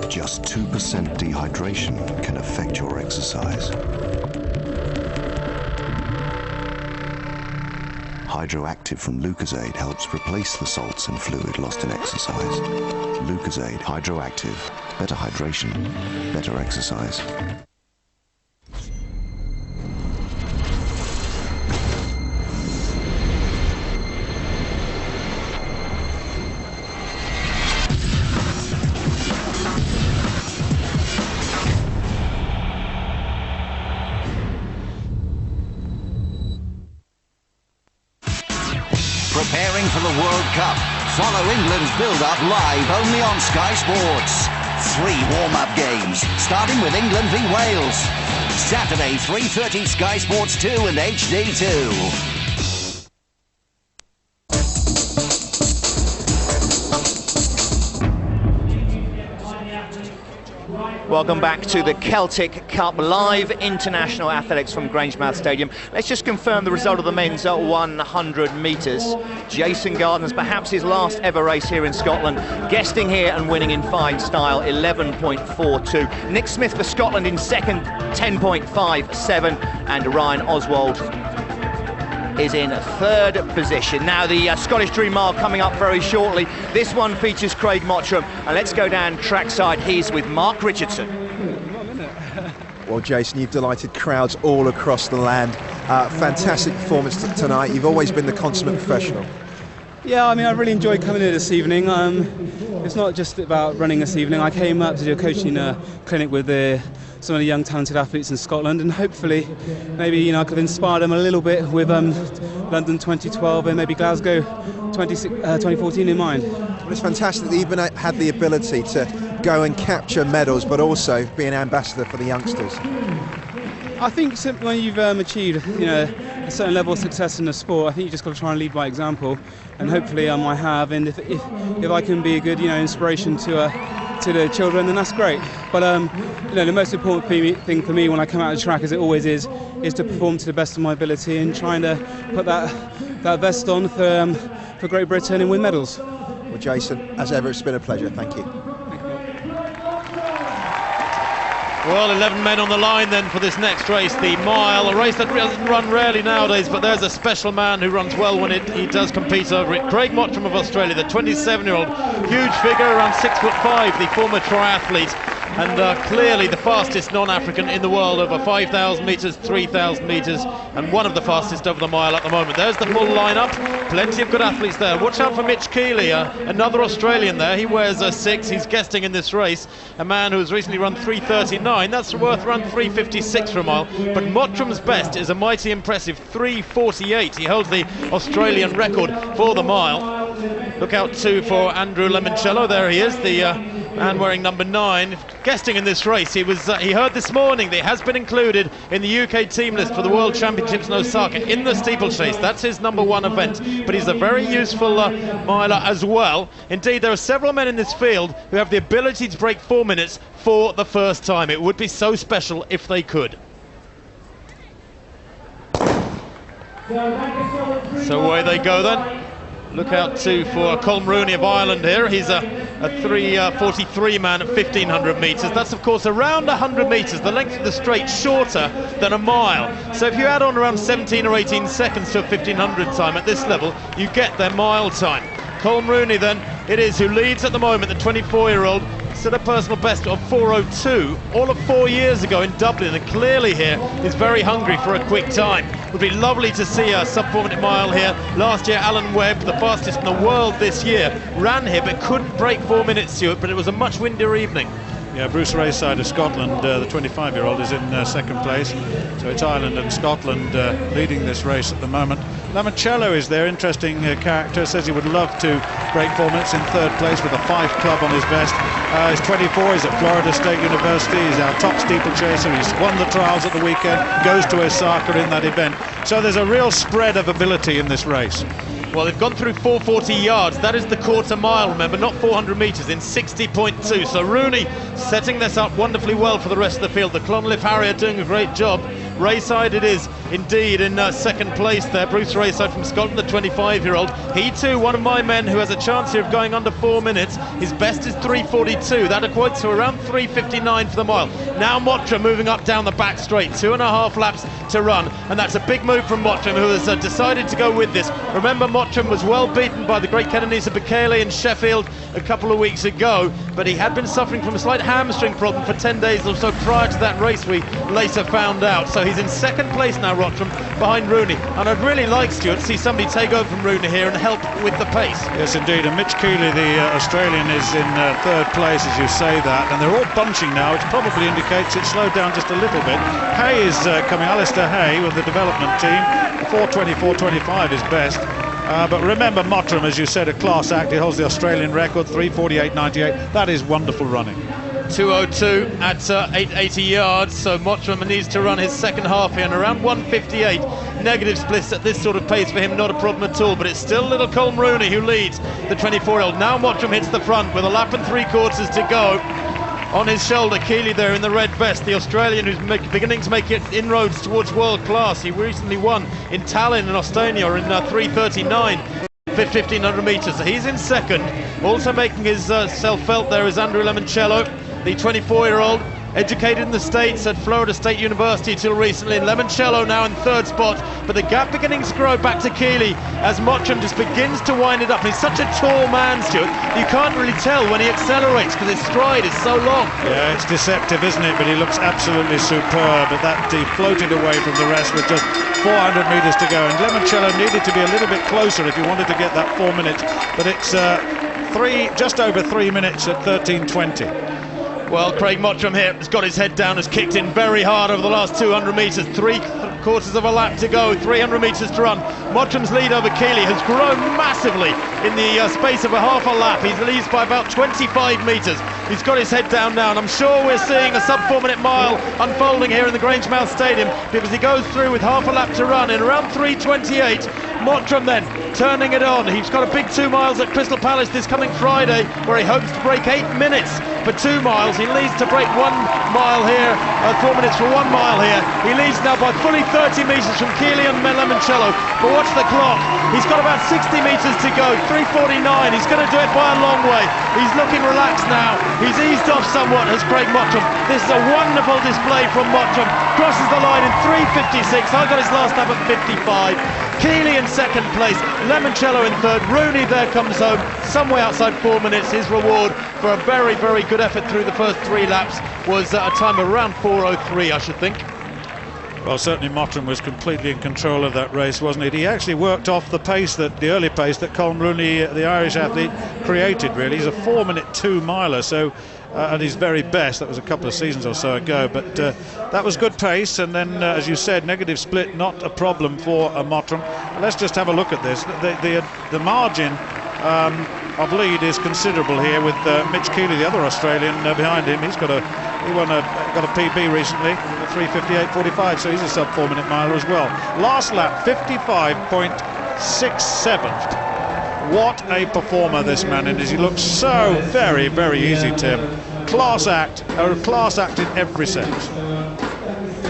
Just 2% dehydration can affect your exercise. Hydroactive from Lucozade helps replace the salts and fluid lost in exercise. Lucozade Hydroactive. Better hydration, better exercise. Preparing for the World Cup. Follow England's build-up live only on Sky Sports. 3 warm-up games, starting with England v Wales. Saturday, 3:30 Sky Sports 2 and HD2. Welcome back to the Celtic Cup, live international athletics from Grangemouth Stadium. Let's just confirm the result of the men's 100 metres. Jason Gardner's perhaps his last ever race here in Scotland, guesting here and winning in fine style, 11.42. Nick Smith for Scotland in second, 10.57, and Ryan Oswald is in third position. Now the Scottish Dream Mile coming up very shortly. This one features Craig Mottram, and let's go down trackside. He's with Mark Richardson. Well, Jason, you've delighted crowds all across the land. Fantastic performance tonight. You've always been the consummate professional. Yeah, I mean, I really enjoyed coming here this evening. It's not just about running this evening. I came up to do a coaching clinic with some of the young talented athletes in Scotland, and hopefully maybe I could inspire them a little bit with London 2012 and maybe Glasgow 2014 in mind. Well, it's fantastic that you've had the ability to go and capture medals, but also be an ambassador for the youngsters. I think simply when you've achieved a certain level of success in the sport, I think you just got to try and lead by example, and hopefully I have, and if I can be a good inspiration to the children, then that's great. But the most important thing for me when I come out of the track, as it always is to perform to the best of my ability and trying to put that vest on for Great Britain and win medals. Well, Jason, as ever, it's been a pleasure. Thank you. Well, 11 men on the line then for this next race, the mile, a race that doesn't run rarely nowadays, but there's a special man who runs well when he does compete over it. Craig Mottram of Australia, the 27-year-old, huge figure, around 6'5", the former triathlete, and clearly the fastest non-African in the world over 5,000 metres, 3,000 metres, and one of the fastest over the mile at the moment. There's the full lineup, plenty of good athletes there. Watch out for Mitch Keeley, another Australian there. He wears a 6, he's guesting in this race, a man who's recently run 3:39. That's worth around 3:56 for a mile, but Mottram's best is a mighty impressive 3:48. He holds the Australian record for the mile. Look out too for Andrew Lemoncello, there he is, the man wearing number 9, guesting in this race. He heard this morning that he has been included in the UK team list for the World Championships in Osaka in the steeplechase. That's his number 1 event, but he's a very useful miler as well. Indeed, there are several men in this field who have the ability to break 4 minutes for the first time. It would be so special if they could. So away they go then. Look out too for Colm Rooney of Ireland here. He's a 3:43 man at 1,500 metres. That's of course around 100 metres, the length of the straight shorter than a mile. So if you add on around 17 or 18 seconds to a 1,500 time at this level, you get their mile time. Colm Rooney then it is who leads at the moment, the 24-year-old. Set a personal best of 4:02 all of 4 years ago in Dublin, and clearly here is very hungry for a quick time. Would be lovely to see a sub-4-minute mile here. Last year, Alan Webb, the fastest in the world this year, ran here but couldn't break 4 minutes, Stuart, but it was a much windier evening. Yeah, Bruce Rayside of Scotland, the 25-year-old, is in second place. So it's Ireland and Scotland leading this race at the moment. Limoncello is there, interesting character, says he would love to break 4 minutes, in third place with a 5 club on his vest. He's 24, he's at Florida State University, he's our top steeplechaser, he's won the trials at the weekend, goes to Osaka in that event. So there's a real spread of ability in this race. Well, they've gone through 440 yards. That is the quarter mile, remember, not 400 metres, in 60.2. So Rooney setting this up wonderfully well for the rest of the field. The Clonliffe Harrier doing a great job. Rayside it is indeed in second place there. Bruce Rayside from Scotland, the 25-year-old. He too, one of my men who has a chance here of going under 4 minutes. His best is 3:42. That equates to around 3:59 for the mile. Now Mottram moving up down the back straight. 2.5 laps to run. And that's a big move from Mottram, who has decided to go with this. Remember, Mottram was well beaten by the great Kenenisa Bekele in Sheffield a couple of weeks ago, but he had been suffering from a slight hamstring problem for 10 days or so prior to that race, we later found out. So he's in second place now, Mottram, behind Rooney. And I'd really like, Stuart, to see somebody take over from Rooney here and help with the pace. Yes, indeed. And Mitch Keeley, the Australian, is in third place, as you say that. And they're all bunching now, which probably indicates it slowed down just a little bit. Hay is coming, Alistair Hay, with the development team. 4:24.25 is best. But remember, Mottram, as you said, a class act. He holds the Australian record, 3:48.98. That is wonderful running. 2:02 at 880 yards, so Mottram needs to run his second half here, and around 1:58. Negative splits at this sort of pace for him, not a problem at all, but it's still little Colm Rooney who leads the 24-year-old. Now Mottram hits the front with a lap and 3/4 to go. On his shoulder, Keeley there in the red vest, the Australian who's beginning to make it inroads towards world class. He recently won in Tallinn in Estonia in 3:39. 1,500 metres, so he's in second. Also making his self felt there is Andrew Limoncello, the 24-year-old, educated in the States at Florida State University till recently. Limoncello now in third spot, but the gap beginning to grow back to Keeley as Mottram just begins to wind it up. He's such a tall man, Stuart, you can't really tell when he accelerates because his stride is so long. Yeah, it's deceptive, isn't it? But he looks absolutely superb. But that he floated away from the rest with just 400 metres to go. And Limoncello needed to be a little bit closer if he wanted to get that 4 minutes. But it's just over 3 minutes at 13:20. Well, Craig Mottram here has got his head down, has kicked in very hard over the last 200 metres. 3/4 of a lap to go, 300 metres to run. Mottram's lead over Keeley has grown massively in the space of a half a lap. He leads by about 25 metres. He's got his head down now, and I'm sure we're seeing a sub-4 minute mile unfolding here in the Grangemouth Stadium, because he goes through with half a lap to run in around 3:28. Mottram then turning it on. He's got a big 2 miles at Crystal Palace this coming Friday, where he hopes to break 8 minutes for 2 miles. He leads to break 1 mile here, 4 minutes for 1 mile here. He leads now by fully 30 metres from Keeley and Limoncello. But watch the clock. He's got about 60 metres to go. 3:49. He's going to do it by a long way. He's looking relaxed now. He's eased off somewhat, has Craig Mottram. This is a wonderful display from Mottram. Crosses the line in 3:56. I got his last lap at 55. Keeley in second place, Limoncello in third. Rooney there comes home, some way outside 4 minutes. His reward for a very, very good effort through the first 3 laps was at a time of around 4:03, I should think. Well, certainly Mottram was completely in control of that race, wasn't it? He actually worked off the early pace that Colm Rooney, the Irish athlete, created, really. He's a 4-minute 2-miler, so at his very best. That was a couple of seasons or so ago, but that was good pace. And then, as you said, negative split, not a problem for Mottram. Let's just have a look at this. The margin of lead is considerable here, with Mitch Keeley, the other Australian, behind him. He got a PB recently, 3:58.45, so he's a sub-4 minute miler as well. Last lap, 55.67. What a performer this man is. He looks so very, very easy, Tim. Class act, a class act in every sense.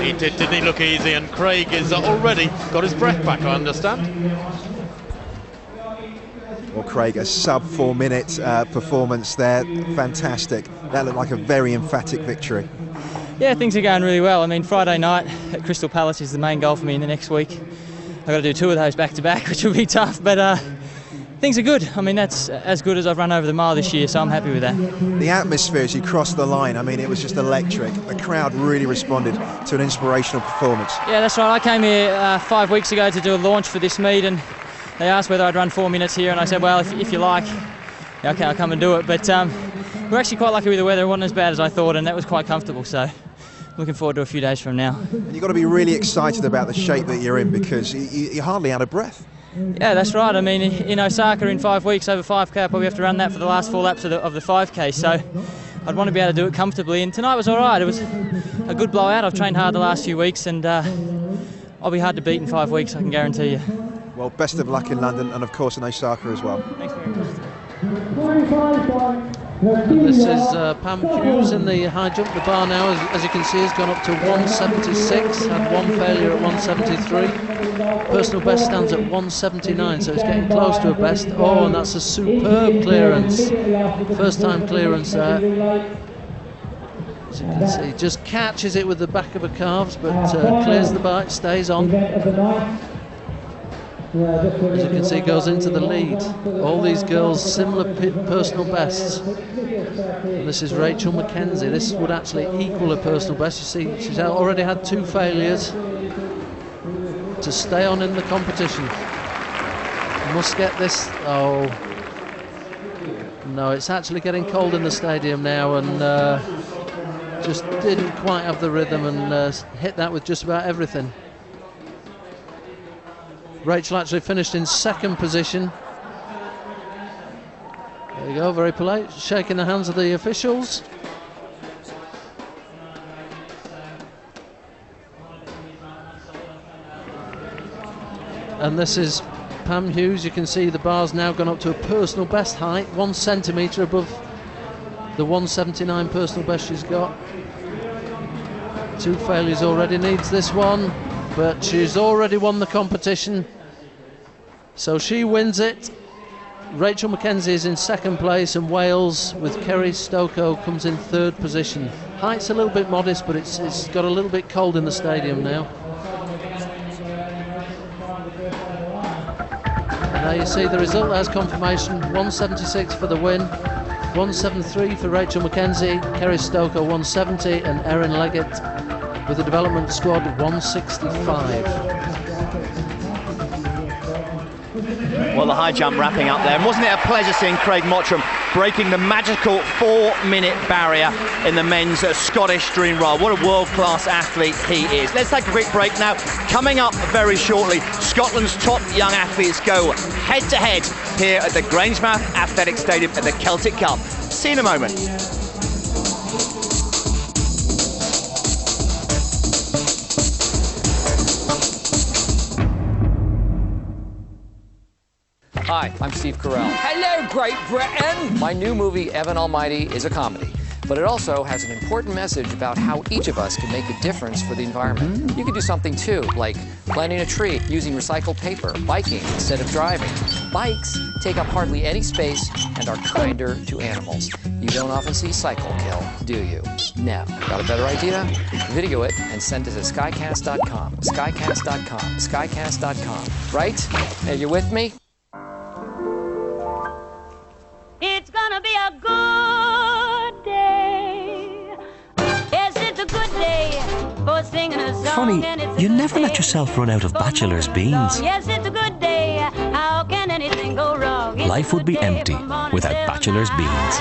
He did, didn't he, look easy? And Craig has already got his breath back, I understand. Well, Craig, a sub-4 minute performance there. Fantastic. That looked like a very emphatic victory. Yeah, things are going really well. I mean, Friday night at Crystal Palace is the main goal for me in the next week. I've got to do 2 of those back-to-back, which will be tough, but Things are good. I mean, that's as good as I've run over the mile this year, so I'm happy with that. The atmosphere as you crossed the line, I mean, it was just electric. The crowd really responded to an inspirational performance. Yeah, that's right. I came here 5 weeks ago to do a launch for this meet, and they asked whether I'd run 4 minutes here, and I said, well, if you like, okay, I'll come and do it. But we're actually quite lucky with the weather. It wasn't as bad as I thought, and that was quite comfortable, so looking forward to a few days from now. And you've got to be really excited about the shape that you're in, because you're hardly out of breath. Yeah, that's right. I mean, in Osaka in 5 weeks over 5K, I probably have to run that for the last 4 laps of the 5K, so I'd want to be able to do it comfortably, and tonight was all right. It was a good blowout. I've trained hard the last few weeks, and I'll be hard to beat in 5 weeks, I can guarantee you. Well, best of luck in London, and of course in Osaka as well. Thanks very much. This is Pam Hughes in the high jump. The bar now, as you can see, has gone up to 176, had one failure at 173. Personal best stands at 179, so it's getting close to a best. Oh, and that's a superb clearance. First time clearance there. As you can see, just catches it with the back of her calves, but clears the bike, stays on. As you can see, goes into the lead. All these girls similar personal bests. And this is Rachel McKenzie. This would actually equal a personal best. You see, she's already had 2 failures to stay on in the competition. Must get this. Oh no, it's actually getting cold in the stadium now, and just didn't quite have the rhythm, and hit that with just about everything. Rachel actually finished in 2nd position. There you go, very polite, shaking the hands of the officials. And this is Pam Hughes. You can see the bar's now gone up to a personal best height, 1 centimetre above the 179 personal best she's got. 2 failures already, needs this one, but she's already won the competition, so she wins it. Rachel McKenzie is in 2nd place, and Wales with Kerry Stoko comes in 3rd position. Height's a little bit modest, but it's got a little bit cold in the stadium now. And there you see the result, there's confirmation. 176 for the win, 173 for Rachel McKenzie, Kerry Stoko 170, and Erin Leggett with the development squad 165. Well, the high jump wrapping up there, and wasn't it a pleasure seeing Craig Mottram breaking the magical 4-minute barrier in the men's Scottish Dream Ride. What a world-class athlete he is. Let's take a quick break now. Coming up very shortly, Scotland's top young athletes go head-to-head here at the Grangemouth Athletic Stadium at the Celtic Cup. See you in a moment. Hi, I'm Steve Carell. Hello, Great Britain! My new movie, Evan Almighty, is a comedy, but it also has an important message about how each of us can make a difference for the environment. You could do something too, like planting a tree, using recycled paper, biking instead of driving. Bikes take up hardly any space and are kinder to animals. You don't often see cycle kill, do you? Now, got a better idea? Video it and send it to skycast.com. Skycast.com. Skycast.com. Right? Are you with me? It's gonna be a good day. Yes, it's a good day for singing a song. Funny, and it's a you good never day let yourself run out of for bachelor's moving along. beans. Yes, it's a good day. How can anything go wrong? It's Life a would good be day empty from morning without till bachelor's night. beans.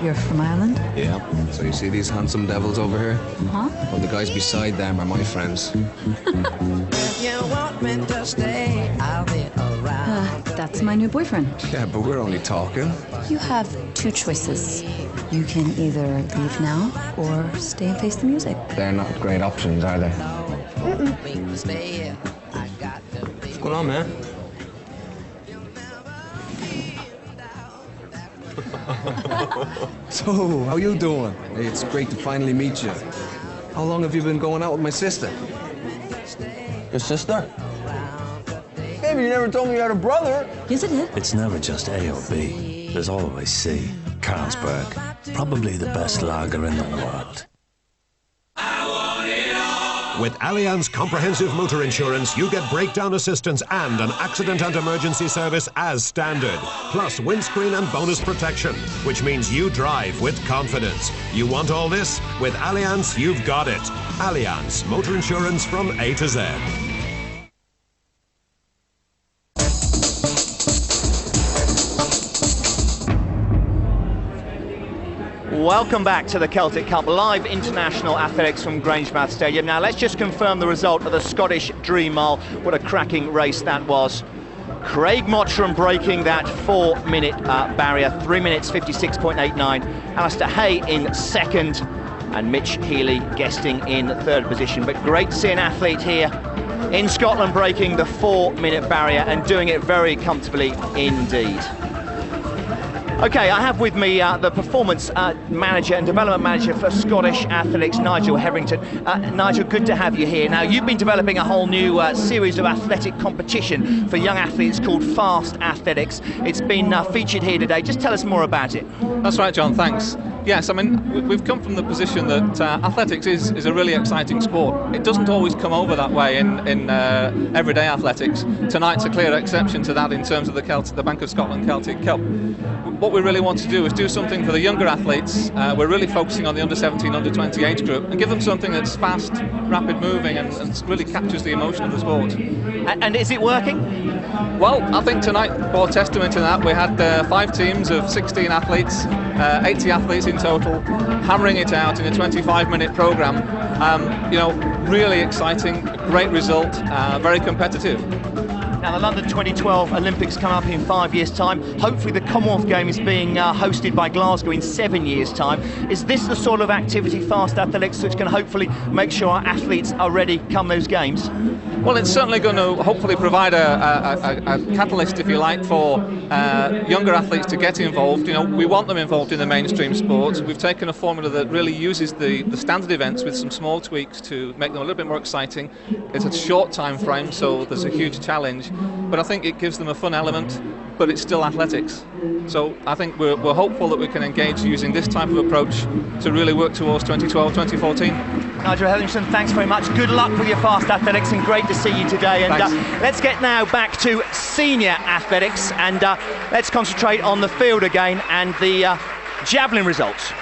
You're from Ireland? Yeah. So you see these handsome devils over here? Huh? Well, the guys beside them are my friends. If you want me to stay, I'll be around. That's my new boyfriend. Yeah, but we're only talking. You have 2 choices. You can either leave now or stay and face the music. They're not great options, are they? What's going on, man? So, how you doing? Hey, it's great to finally meet you. How long have you been going out with my sister? Your sister? Baby, you never told me you had a brother. Yes, I did. It's never just A or B. There's always C. Carlsberg. Probably the best lager in the world. With Allianz Comprehensive Motor Insurance, you get breakdown assistance and an accident and emergency service as standard, plus windscreen and bonus protection, which means you drive with confidence. You want all this? With Allianz, you've got it. Allianz, motor insurance from A to Z. Welcome back to the Celtic Cup, live international athletics from Grangemouth Stadium. Now let's just confirm the result of the Scottish Dream Mile. What a cracking race that was. Craig Mottram breaking that 4-minute barrier, 3 minutes 56.89. Alistair Hay in second, and Mitch Healy guesting in third position. But great to see an athlete here in Scotland breaking the 4-minute barrier and doing it very comfortably indeed. Okay, I have with me the performance manager and development manager for Scottish Athletics, Nigel Hetherington. Nigel, good to have you here. Now, you've been developing a whole new series of athletic competition for young athletes called Fast Athletics. It's been featured here today. Just tell us more about it. That's right, John, thanks. Yes, I mean, we've come from the position that athletics is a really exciting sport. It doesn't always come over that way in everyday athletics. Tonight's a clear exception to that in terms of the Bank of Scotland Celtic Cup. What we really want to do is do something for the younger athletes. We're really focusing on the under-17, under-20 age group and give them something that's fast, rapid moving and really captures the emotion of the sport. And is it working? Well, I think tonight bore testament to that. We had 5 teams of 16 athletes, 80 athletes in total, hammering it out in a 25-minute programme. You know, really exciting, great result, very competitive. Now, the London 2012 Olympics come up in 5 years' time. Hopefully the Commonwealth Game is being hosted by Glasgow in 7 years' time. Is this the sort of activity, Fast Athletics, which can hopefully make sure our athletes are ready come those games? Well, it's certainly going to hopefully provide a catalyst, if you like, for younger athletes to get involved. You know, we want them involved in the mainstream sports. We've taken a formula that really uses the standard events with some small tweaks to make them a little bit more exciting. It's a short time frame, so there's a huge challenge. But I think it gives them a fun element, but it's still athletics. So I think we're hopeful that we can engage using this type of approach to really work towards 2012, 2014. Nigel Hetherington, thanks very much. Good luck with your Fast Athletics and great to see you today. And let's get now back to senior athletics and let's concentrate on the field again and the javelin results.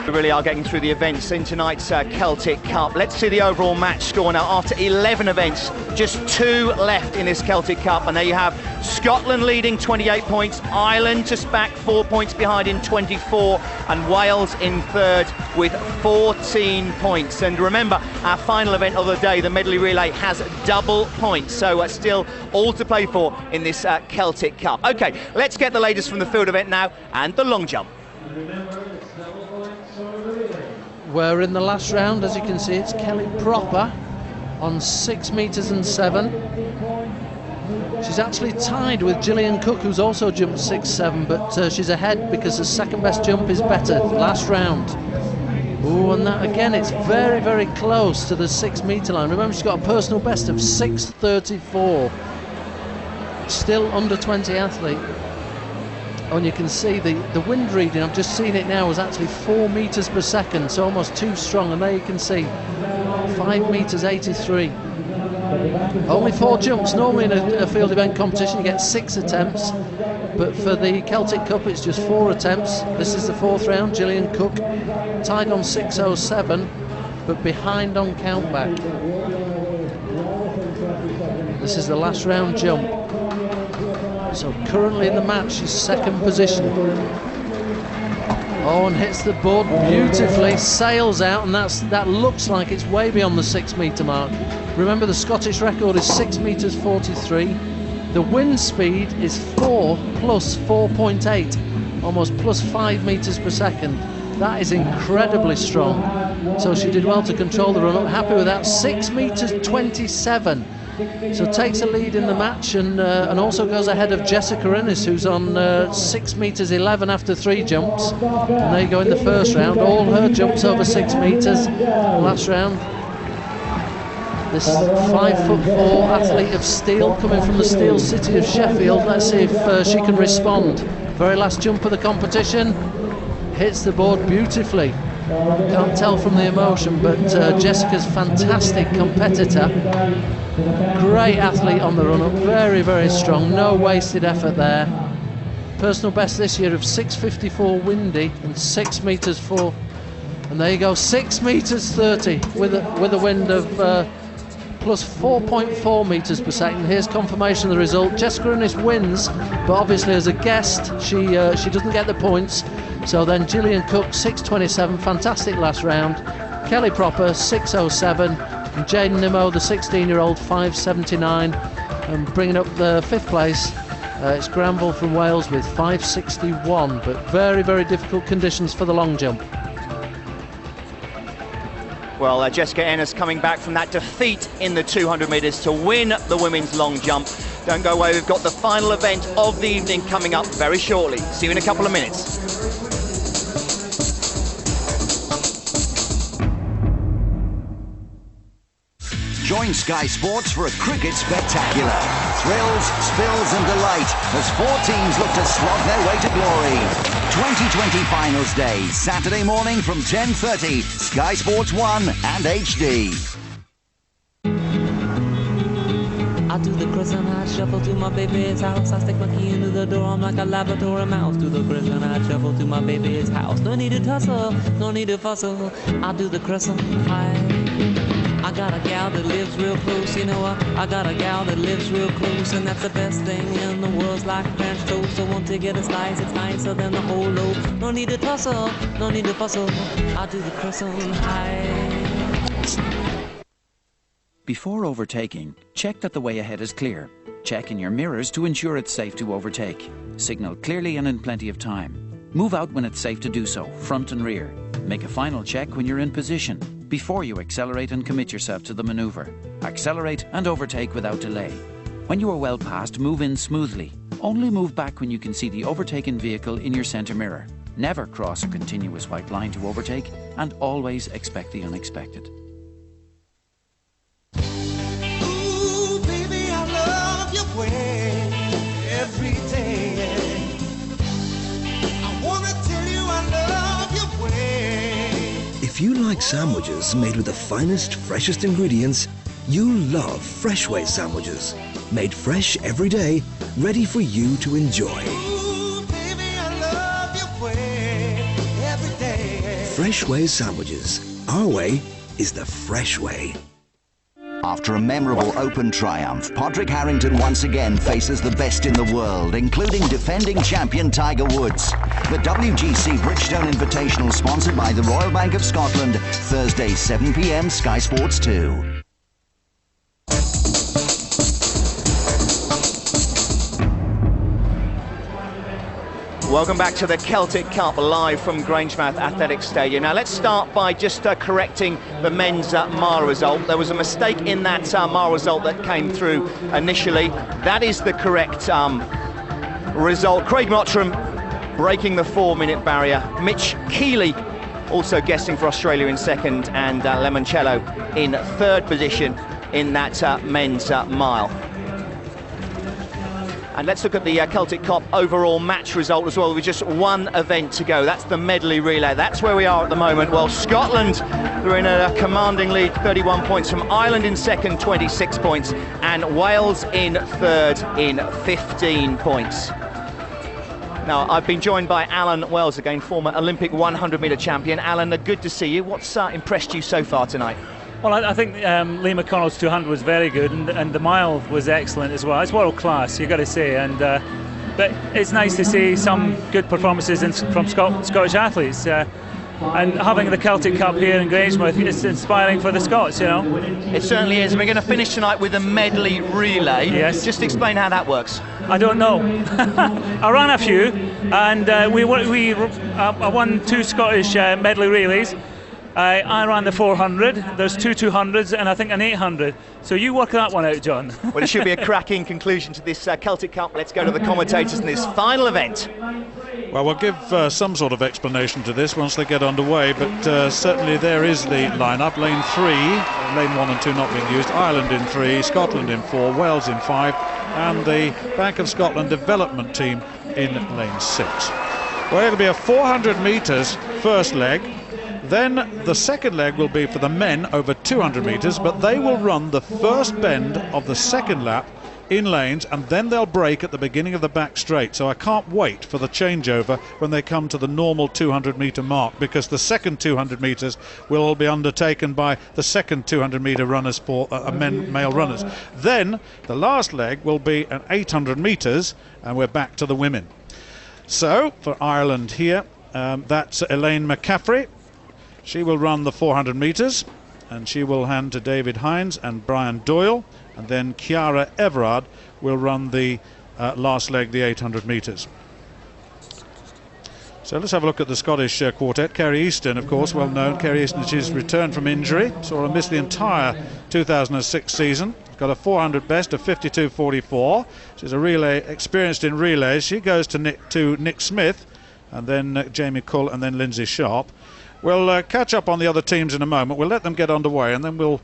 We really are getting through the events in tonight's Celtic Cup. Let's see the overall match score now. After 11 events, just 2 left in this Celtic Cup, and there you have Scotland leading 28 points, Ireland just back 4 points behind in 24, and Wales in third with 14 points. And remember, our final event of the day, the medley relay, has double points, so still all to play for in this Celtic Cup. Okay, let's get the latest from the field event now and the long jump. We're in the last round. As you can see, it's Kelly Proper on 6 metres and 7. She's actually tied with Gillian Cook, who's also jumped 6.7, but she's ahead because the second best jump is better. Last round. Oh, and that again, it's very, very close to the 6 metre line. Remember, she's got a personal best of 6.34. Still under 20 athlete. Oh, and you can see the wind reading, I've just seen it now, was actually 4 metres per second, so almost too strong. And there you can see 5 metres 83. Only 4 jumps. Normally in a field event competition you get 6 attempts, but for the Celtic Cup it's just 4 attempts. This is the 4th round. Gillian Cook tied on 6.07 but behind on countback. This is the last round jump. So currently in the match she's 2nd position. Oh, and hits the board beautifully, sails out, and that looks like it's way beyond the 6 metre mark. Remember, the Scottish record is 6 metres 43. The wind speed is 4 plus 4.8, almost plus 5 metres per second. That is incredibly strong. So she did well to control the run up. Happy with that. 6 metres 27. So takes a lead in the match and also goes ahead of Jessica Ennis, who's on 6 metres 11 after 3 jumps. And there you go in the first round. All her jumps over 6 metres. Last round. This 5'4" athlete of steel coming from the steel city of Sheffield. Let's see if she can respond. Very last jump of the competition. Hits the board beautifully. Can't tell from the emotion, but Jessica's fantastic competitor. Great athlete on the run-up, very, very strong, no wasted effort there. Personal best this year of 6:54 windy and 6 metres 4. And there you go, 6 metres 30 with a wind of plus 4.4 metres per second. Here's confirmation of the result. Jessica Ennis wins, but obviously as a guest, she doesn't get the points. So then Gillian Cook, 6:27, fantastic last round. Kelly Proper, 6:07, and Jaden Nimmo, the 16-year-old, 5:79, and bringing up the 5th place. It's Granville from Wales with 5:61, but very, very difficult conditions for the long jump. Well, Jessica Ennis coming back from that defeat in the 200 metres to win the women's long jump. Don't go away, we've got the final event of the evening coming up very shortly. See you in a couple of minutes. Join Sky Sports for a cricket spectacular. Thrills, spills and delight as 4 teams look to slog their way to glory. 2020 Finals Day, Saturday morning from 10:30, Sky Sports 1 and HD. I do the croissant, I shuffle to my baby's house. I stick my key into the door, I'm like a laboratory mouse. Do the croissant, I shuffle to my baby's house. No need to tussle, no need to fussle. I do the croissant, I got a gal that lives real close, you know, I got a gal that lives real close, and that's the best thing in the world's like French toast. So won't you get a slice, it's nicer than the whole loaf. No need to tussle, no need to fussle, I do the croissant high. Before overtaking, check that the way ahead is clear. Check in your mirrors to ensure it's safe to overtake. Signal clearly and in plenty of time. Move out when it's safe to do so, front and rear. Make a final check when you're in position, before you accelerate and commit yourself to the maneuver. Accelerate and overtake without delay. When you are well past, move in smoothly. Only move back when you can see the overtaken vehicle in your centre mirror. Never cross a continuous white line to overtake, and always expect the unexpected. Ooh, baby, I love your way every day. I wanna tell you I love your way. If you like sandwiches made with the finest, freshest ingredients, you'll love Freshway sandwiches. Made fresh every day, ready for you to enjoy. Ooh, baby, I love your way every day. Freshway sandwiches. Our way is the fresh way. After a memorable Open triumph, Padraig Harrington once again faces the best in the world, including defending champion Tiger Woods. The WGC Bridgestone Invitational, sponsored by the Royal Bank of Scotland, Thursday 7 p.m, Sky Sports 2. Welcome back to the Celtic Cup, live from Grangemouth Athletic Stadium. Now let's start by just correcting the men's mile result. There was a mistake in that mile result that came through initially. That is the correct result. Craig Mottram breaking the 4-minute barrier. Mitch Keeley also guessing for Australia in second, and Lemoncello in third position in that men's mile. And let's look at the Celtic Cup overall match result as well, with just one event to go. That's the medley relay. That's where we are at the moment. Well, Scotland, they're in a commanding lead, 31 points from Ireland in second, 26 points, and Wales in third in 15 points. Now, I've been joined by Alan Wells, again, former Olympic 100-metre champion. Alan, good to see you. What's impressed you so far tonight? Well, I think Lee McConnell's 200 was very good, and the mile was excellent as well. It's world class, you've got to say, and but it's nice to see some good performances from Scottish athletes. And having the Celtic Cup here in Grangemouth is inspiring for the Scots, you know. It certainly is. We're going to finish tonight with a medley relay. Yes. Just explain how that works. I don't know. I ran a few, and I won 2 Scottish medley relays. I ran the 400, there's 2 200s and I think an 800. So you work that one out, John. Well, it should be a cracking conclusion to this Celtic Cup. Let's go to the commentators in this final event. Well, we'll give some sort of explanation to this once they get underway, but certainly there is the lineup. Lane 3, lane 1 and 2 not being used. Ireland in 3, Scotland in 4, Wales in 5, and the Bank of Scotland development team in lane 6. Well, it'll be a 400 metres first leg. Then the second leg will be for the men over 200 metres, but they will run the first bend of the second lap in lanes, and then they'll break at the beginning of the back straight. So I can't wait for the changeover when they come to the normal 200-metre mark, because the second 200 metres will all be undertaken by the second 200-metre runners for male runners. Then the last leg will be an 800 metres, and we're back to the women. So for Ireland here, that's Elaine McCaffrey. She will run the 400 metres, and she will hand to David Hines and Brian Doyle. And then Chiara Everard will run the last leg, the 800 metres. So let's have a look at the Scottish quartet. Kerry Easton, of course, well known. Kerry Easton, she's returned from injury. Saw her miss the entire 2006 season. Got a 400 best of 52.44. She's a relay, experienced in relays. She goes to Nick Smith, and then Jamie Cull, and then Lindsay Sharp. We'll catch up on the other teams in a moment. We'll let them get underway, and then we'll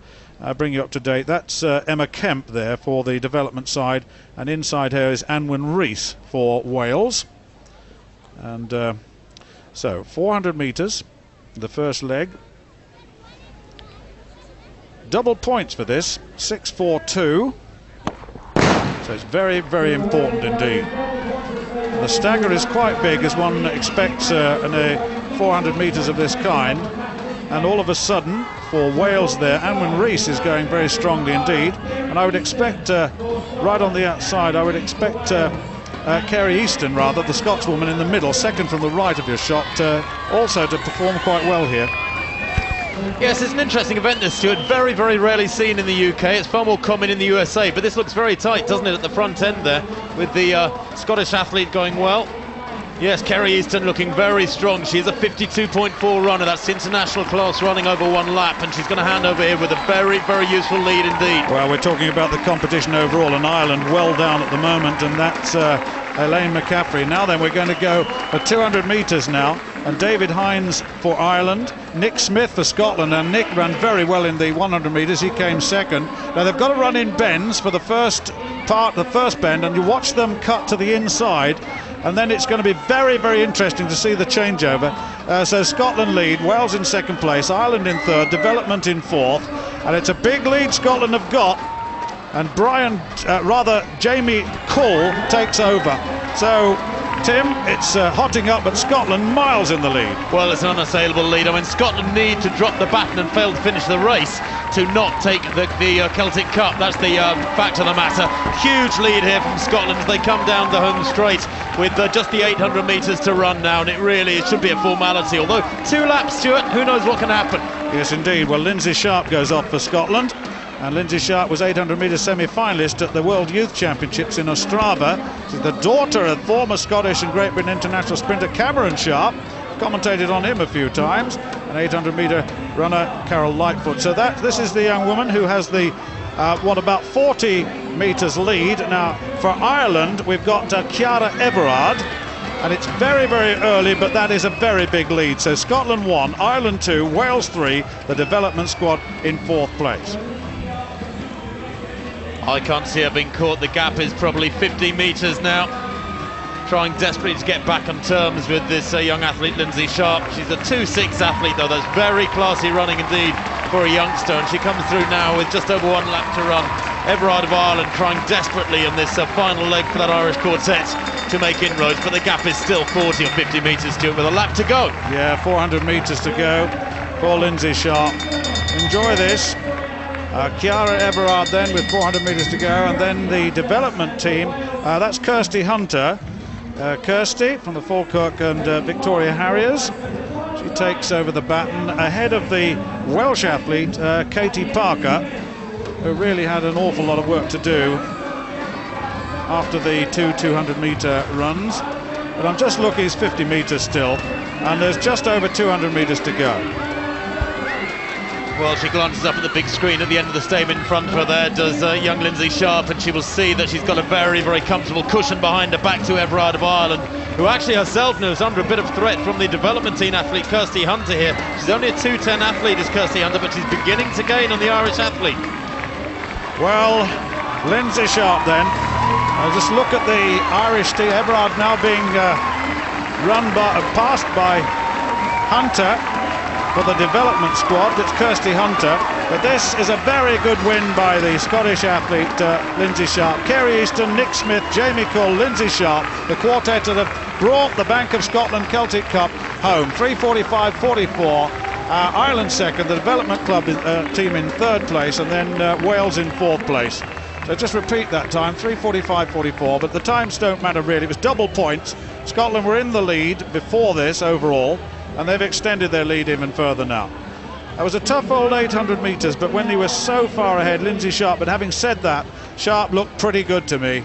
bring you up to date. That's Emma Kemp there for the development side, and inside her is Anwen Rees for Wales. And so 400 metres, the first leg. Double points for this, 6.42. So it's very, very important indeed. The stagger is quite big, as one expects in a 400 metres of this kind. And all of a sudden, for Wales there, Anwen Rees is going very strongly indeed. And I would expect, right on the outside, I would expect Kerry Easton, rather, the Scotswoman in the middle, second from the right of your shot, also to perform quite well here. Yes, it's an interesting event, this, Stuart. Very, very rarely seen in the UK. It's far more common in the USA, but this looks very tight, doesn't it, at the front end there, with the Scottish athlete going well. Yes, Kerry Easton looking very strong. She's a 52.4 runner. That's international class running over one lap, and she's going to hand over here with a very, very useful lead indeed. Well, we're talking about the competition overall, and Ireland well down at the moment, and that's Elaine McCaffrey. Now then, we're going to go for 200 metres now, and David Hines for Ireland, Nick Smith for Scotland, and Nick ran very well in the 100 metres. He came second. Now they've got to run in bends for the first part, the first bend, and you watch them cut to the inside. And then it's going to be very, very interesting to see the changeover. So Scotland lead, Wales in second place, Ireland in third, development in fourth. And it's a big lead Scotland have got. And Jamie Cull takes over. So, Tim, it's hotting up, but Scotland miles in the lead. Well, it's an unassailable lead. I mean, Scotland need to drop the baton and fail to finish the race to not take the Celtic Cup. That's the fact of the matter. Huge lead here from Scotland as they come down the home straight with just the 800 metres to run now, and it should be a formality. Although 2 laps, Stuart, who knows what can happen. Yes, indeed. Well, Lindsay Sharp goes off for Scotland. And Lindsay Sharp was 800 metres semi-finalist at the World Youth Championships in Ostrava. She's the daughter of former Scottish and Great Britain international sprinter Cameron Sharp. Commentated on him a few times. An 800-metre runner, Carol Lightfoot. So this is the young woman who has the, about 40 metres lead. Now, for Ireland, we've got Chiara Everard. And it's very, very early, but that is a very big lead. So Scotland 1, Ireland 2, Wales 3, the development squad in 4th place. I can't see her being caught. The gap is probably 50 metres now. Trying desperately to get back on terms with this young athlete, Lindsay Sharp. She's a 2.6 athlete, though. That's very classy running indeed for a youngster. And she comes through now with just over 1 lap to run. Everard of Ireland trying desperately in this final leg for that Irish quartet to make inroads. But the gap is still 40 or 50 metres to it with a lap to go. Yeah, 400 metres to go for Lindsay Sharp. Enjoy this. Chiara Everard then with 400 metres to go, and then the development team, that's Kirsty Hunter. Kirsty from the Falkirk and Victoria Harriers. She takes over the baton ahead of the Welsh athlete, Katie Parker, who really had an awful lot of work to do after the 200-metre runs. But I'm just looking, it's 50 metres still, and there's just over 200 metres to go. Well, she glances up at the big screen at the end of the stadium in front of her there, does young Lindsay Sharp, and she will see that she's got a very, very comfortable cushion behind her, back to Everard of Ireland, who actually herself knows under a bit of threat from the development team athlete Kirsty Hunter here. She's only a 2:10 athlete, is Kirsty Hunter, but she's beginning to gain on the Irish athlete. Well, Lindsay Sharp then. Just look at the Irish team. Everard now being passed by Hunter. for the development squad. It's Kirsty Hunter, but this is a very good win by the Scottish athlete Lindsay Sharp. Kerry Easton, Nick Smith, Jamie Cull, Lindsay Sharp, the quartet that have brought the Bank of Scotland Celtic Cup home. 3:45.44. Ireland second, the development club team in third place, and then Wales in fourth place. So just repeat that time, 3:45.44, but the times don't matter really. It was double points. Scotland were in the lead before this overall, and they've extended their lead even further now. That was a tough old 800 metres, but when they were so far ahead, Lindsay Sharp, but having said that, Sharp looked pretty good to me.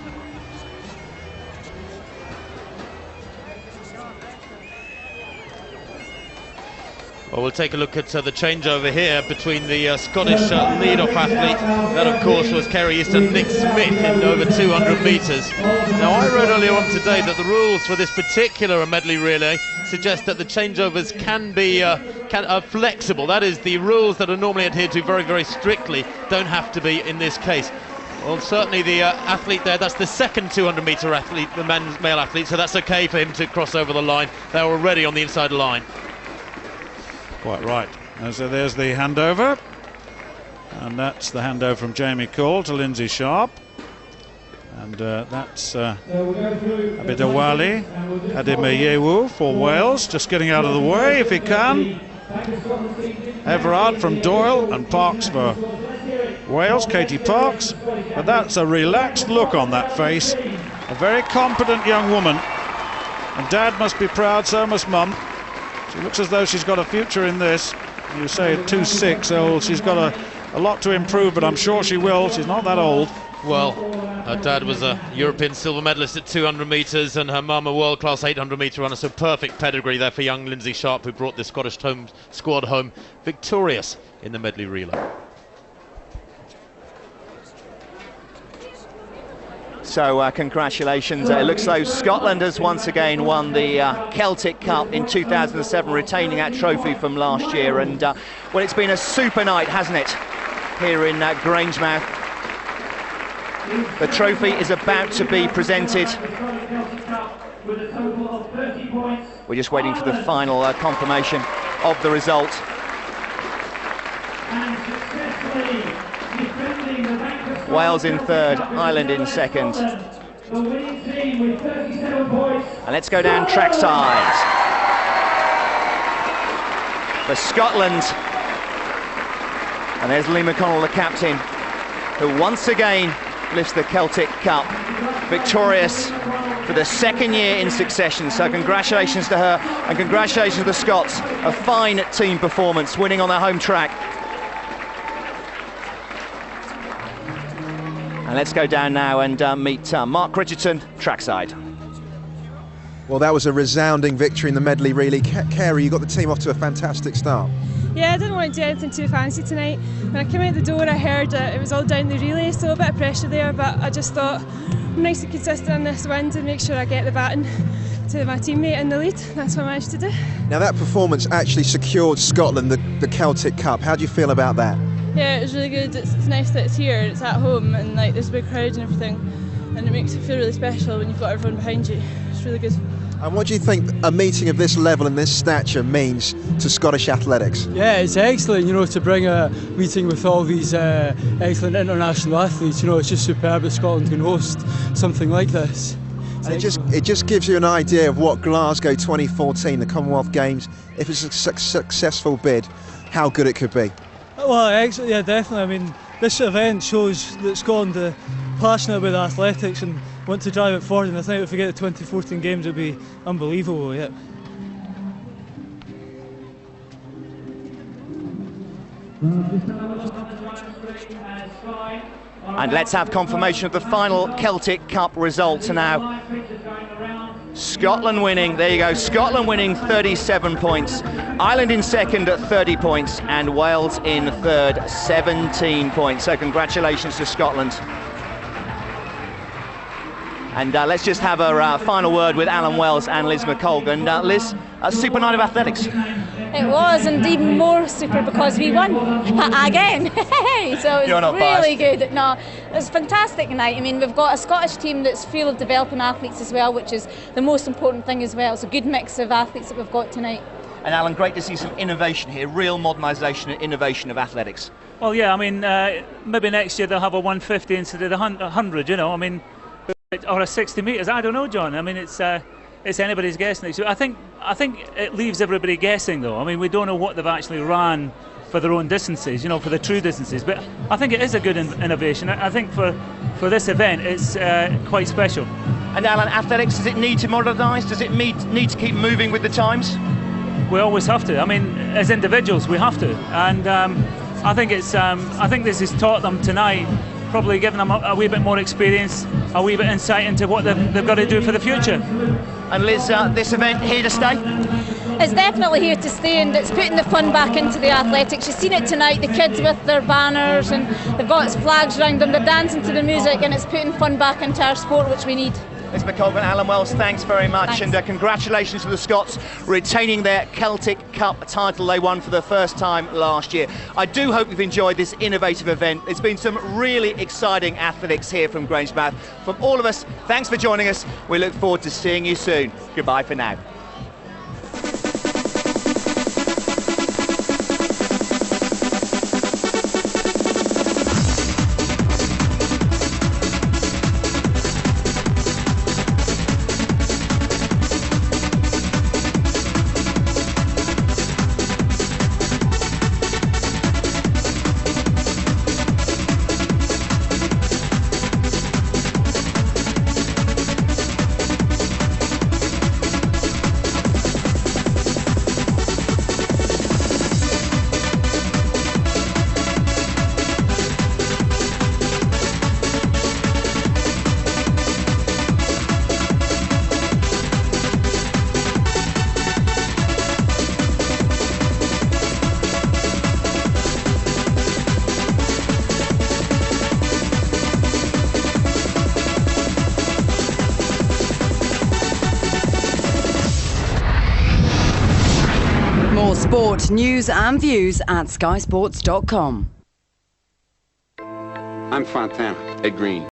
Well, we'll take a look at the changeover here between the Scottish lead-off athlete. That, of course, was Kerry Easton, Nick Smith in over 200 metres. Now, I wrote earlier on today that the rules for this particular medley relay suggest that the changeovers can be flexible. That is, the rules that are normally adhered to very, very strictly don't have to be in this case. Well, certainly the athlete there, that's the second 200-metre athlete, the male athlete, so that's okay for him to cross over the line. They're already on the inside line. Quite right. So there's the handover, and that's the handover from Jamie Cull to Lindsay Sharp, and that's Abidawali Ademeyewu for Wales, just getting out of the way if he can. Everard from Doyle, and Parks for Wales, Katie Parks. But that's a relaxed look on that face, a very competent young woman, and Dad must be proud, so must Mum. She looks as though she's got a future in this. You say at 2.6, oh, she's got a lot to improve, but I'm sure she will. She's not that old. Well, her dad was a European silver medalist at 200 metres, and her mum a world-class 800-metre runner, so perfect pedigree there for young Lindsay Sharp, who brought the Scottish squad home victorious in the medley relay. So congratulations. It looks like Scotland has once again won the Celtic Cup in 2007, retaining that trophy from last year. And well, it's been a super night, hasn't it, here in Grangemouth. The trophy is about to be presented. We're just waiting for the final confirmation of the result. Wales in third, Ireland in second. And let's go down trackside. For Scotland, and there's Lee McConnell, the captain, who once again lifts the Celtic Cup, victorious for the second year in succession. So congratulations to her, and congratulations to the Scots. A fine team performance, winning on their home track. And let's go down now and meet Mark Richardson, trackside. Well, that was a resounding victory in the medley relay. Kerry, you got the team off to a fantastic start. Yeah, I didn't want to do anything too fancy tonight. When I came out the door, I heard it was all down the relay, so a bit of pressure there, but I just thought I'm nice and consistent on this wind and make sure I get the baton to my teammate in the lead. That's what I managed to do. Now, that performance actually secured Scotland the Celtic Cup. How do you feel about that? Yeah, it was really good. It's nice that it's here, it's at home, and like there's a big crowd and everything, and it makes it feel really special when you've got everyone behind you. It's really good. And what do you think a meeting of this level and this stature means to Scottish athletics? Yeah, it's excellent, you know, to bring a meeting with all these excellent international athletes. You know, it's just superb that Scotland can host something like this. And it just gives you an idea of what Glasgow 2014, the Commonwealth Games, if it's a successful bid, how good it could be. Well, excellent, yeah, definitely. I mean, this event shows that Scotland are passionate about athletics and want to drive it forward, and I think if we get the 2014 Games, it'll be unbelievable, yeah. And let's have confirmation of the final Celtic Cup results now. Scotland winning, there you go, Scotland winning 37 points, Ireland in second at 30 points, and Wales in third, 17 points. So congratulations to Scotland. And let's just have a final word with Alan Wells and Liz McColgan. And Liz, a super night of athletics. It was, and even more super because we won again. So it was really good. No, it was a fantastic night. I mean, we've got a Scottish team that's full of developing athletes as well, which is the most important thing as well. It's a good mix of athletes that we've got tonight. And Alan, great to see some innovation here, real modernisation and innovation of athletics. Well, yeah, I mean, maybe next year they'll have a 150 instead of the 100, you know, I mean, or a 60 metres, I don't know, John. I mean, it's anybody's guess next year. I think it leaves everybody guessing, though. I mean, we don't know what they've actually ran for their own distances, you know, for the true distances, but I think it is a good innovation. I think for this event, it's quite special. And Alan, athletics, does it need to modernise? Does it need to keep moving with the times? We always have to. I mean, as individuals, we have to. And I think this has taught them tonight, probably given them a wee bit more experience, a wee bit insight into what they've got to do for the future. And Liz, this event here to stay? It's definitely here to stay, and it's putting the fun back into the athletics. You've seen it tonight, the kids with their banners, and they've got flags around them, they're dancing to the music, and it's putting fun back into our sport, which we need. Liz McColgan, Alan Wells, thanks very much. Thanks. And congratulations to the Scots retaining their Celtic Cup title they won for the first time last year. I do hope you've enjoyed this innovative event. It's been some really exciting athletics here from Grangemouth. From all of us, thanks for joining us. We look forward to seeing you soon. Goodbye for now. More sport, news and views at skysports.com. I'm Fontana. Ed Green.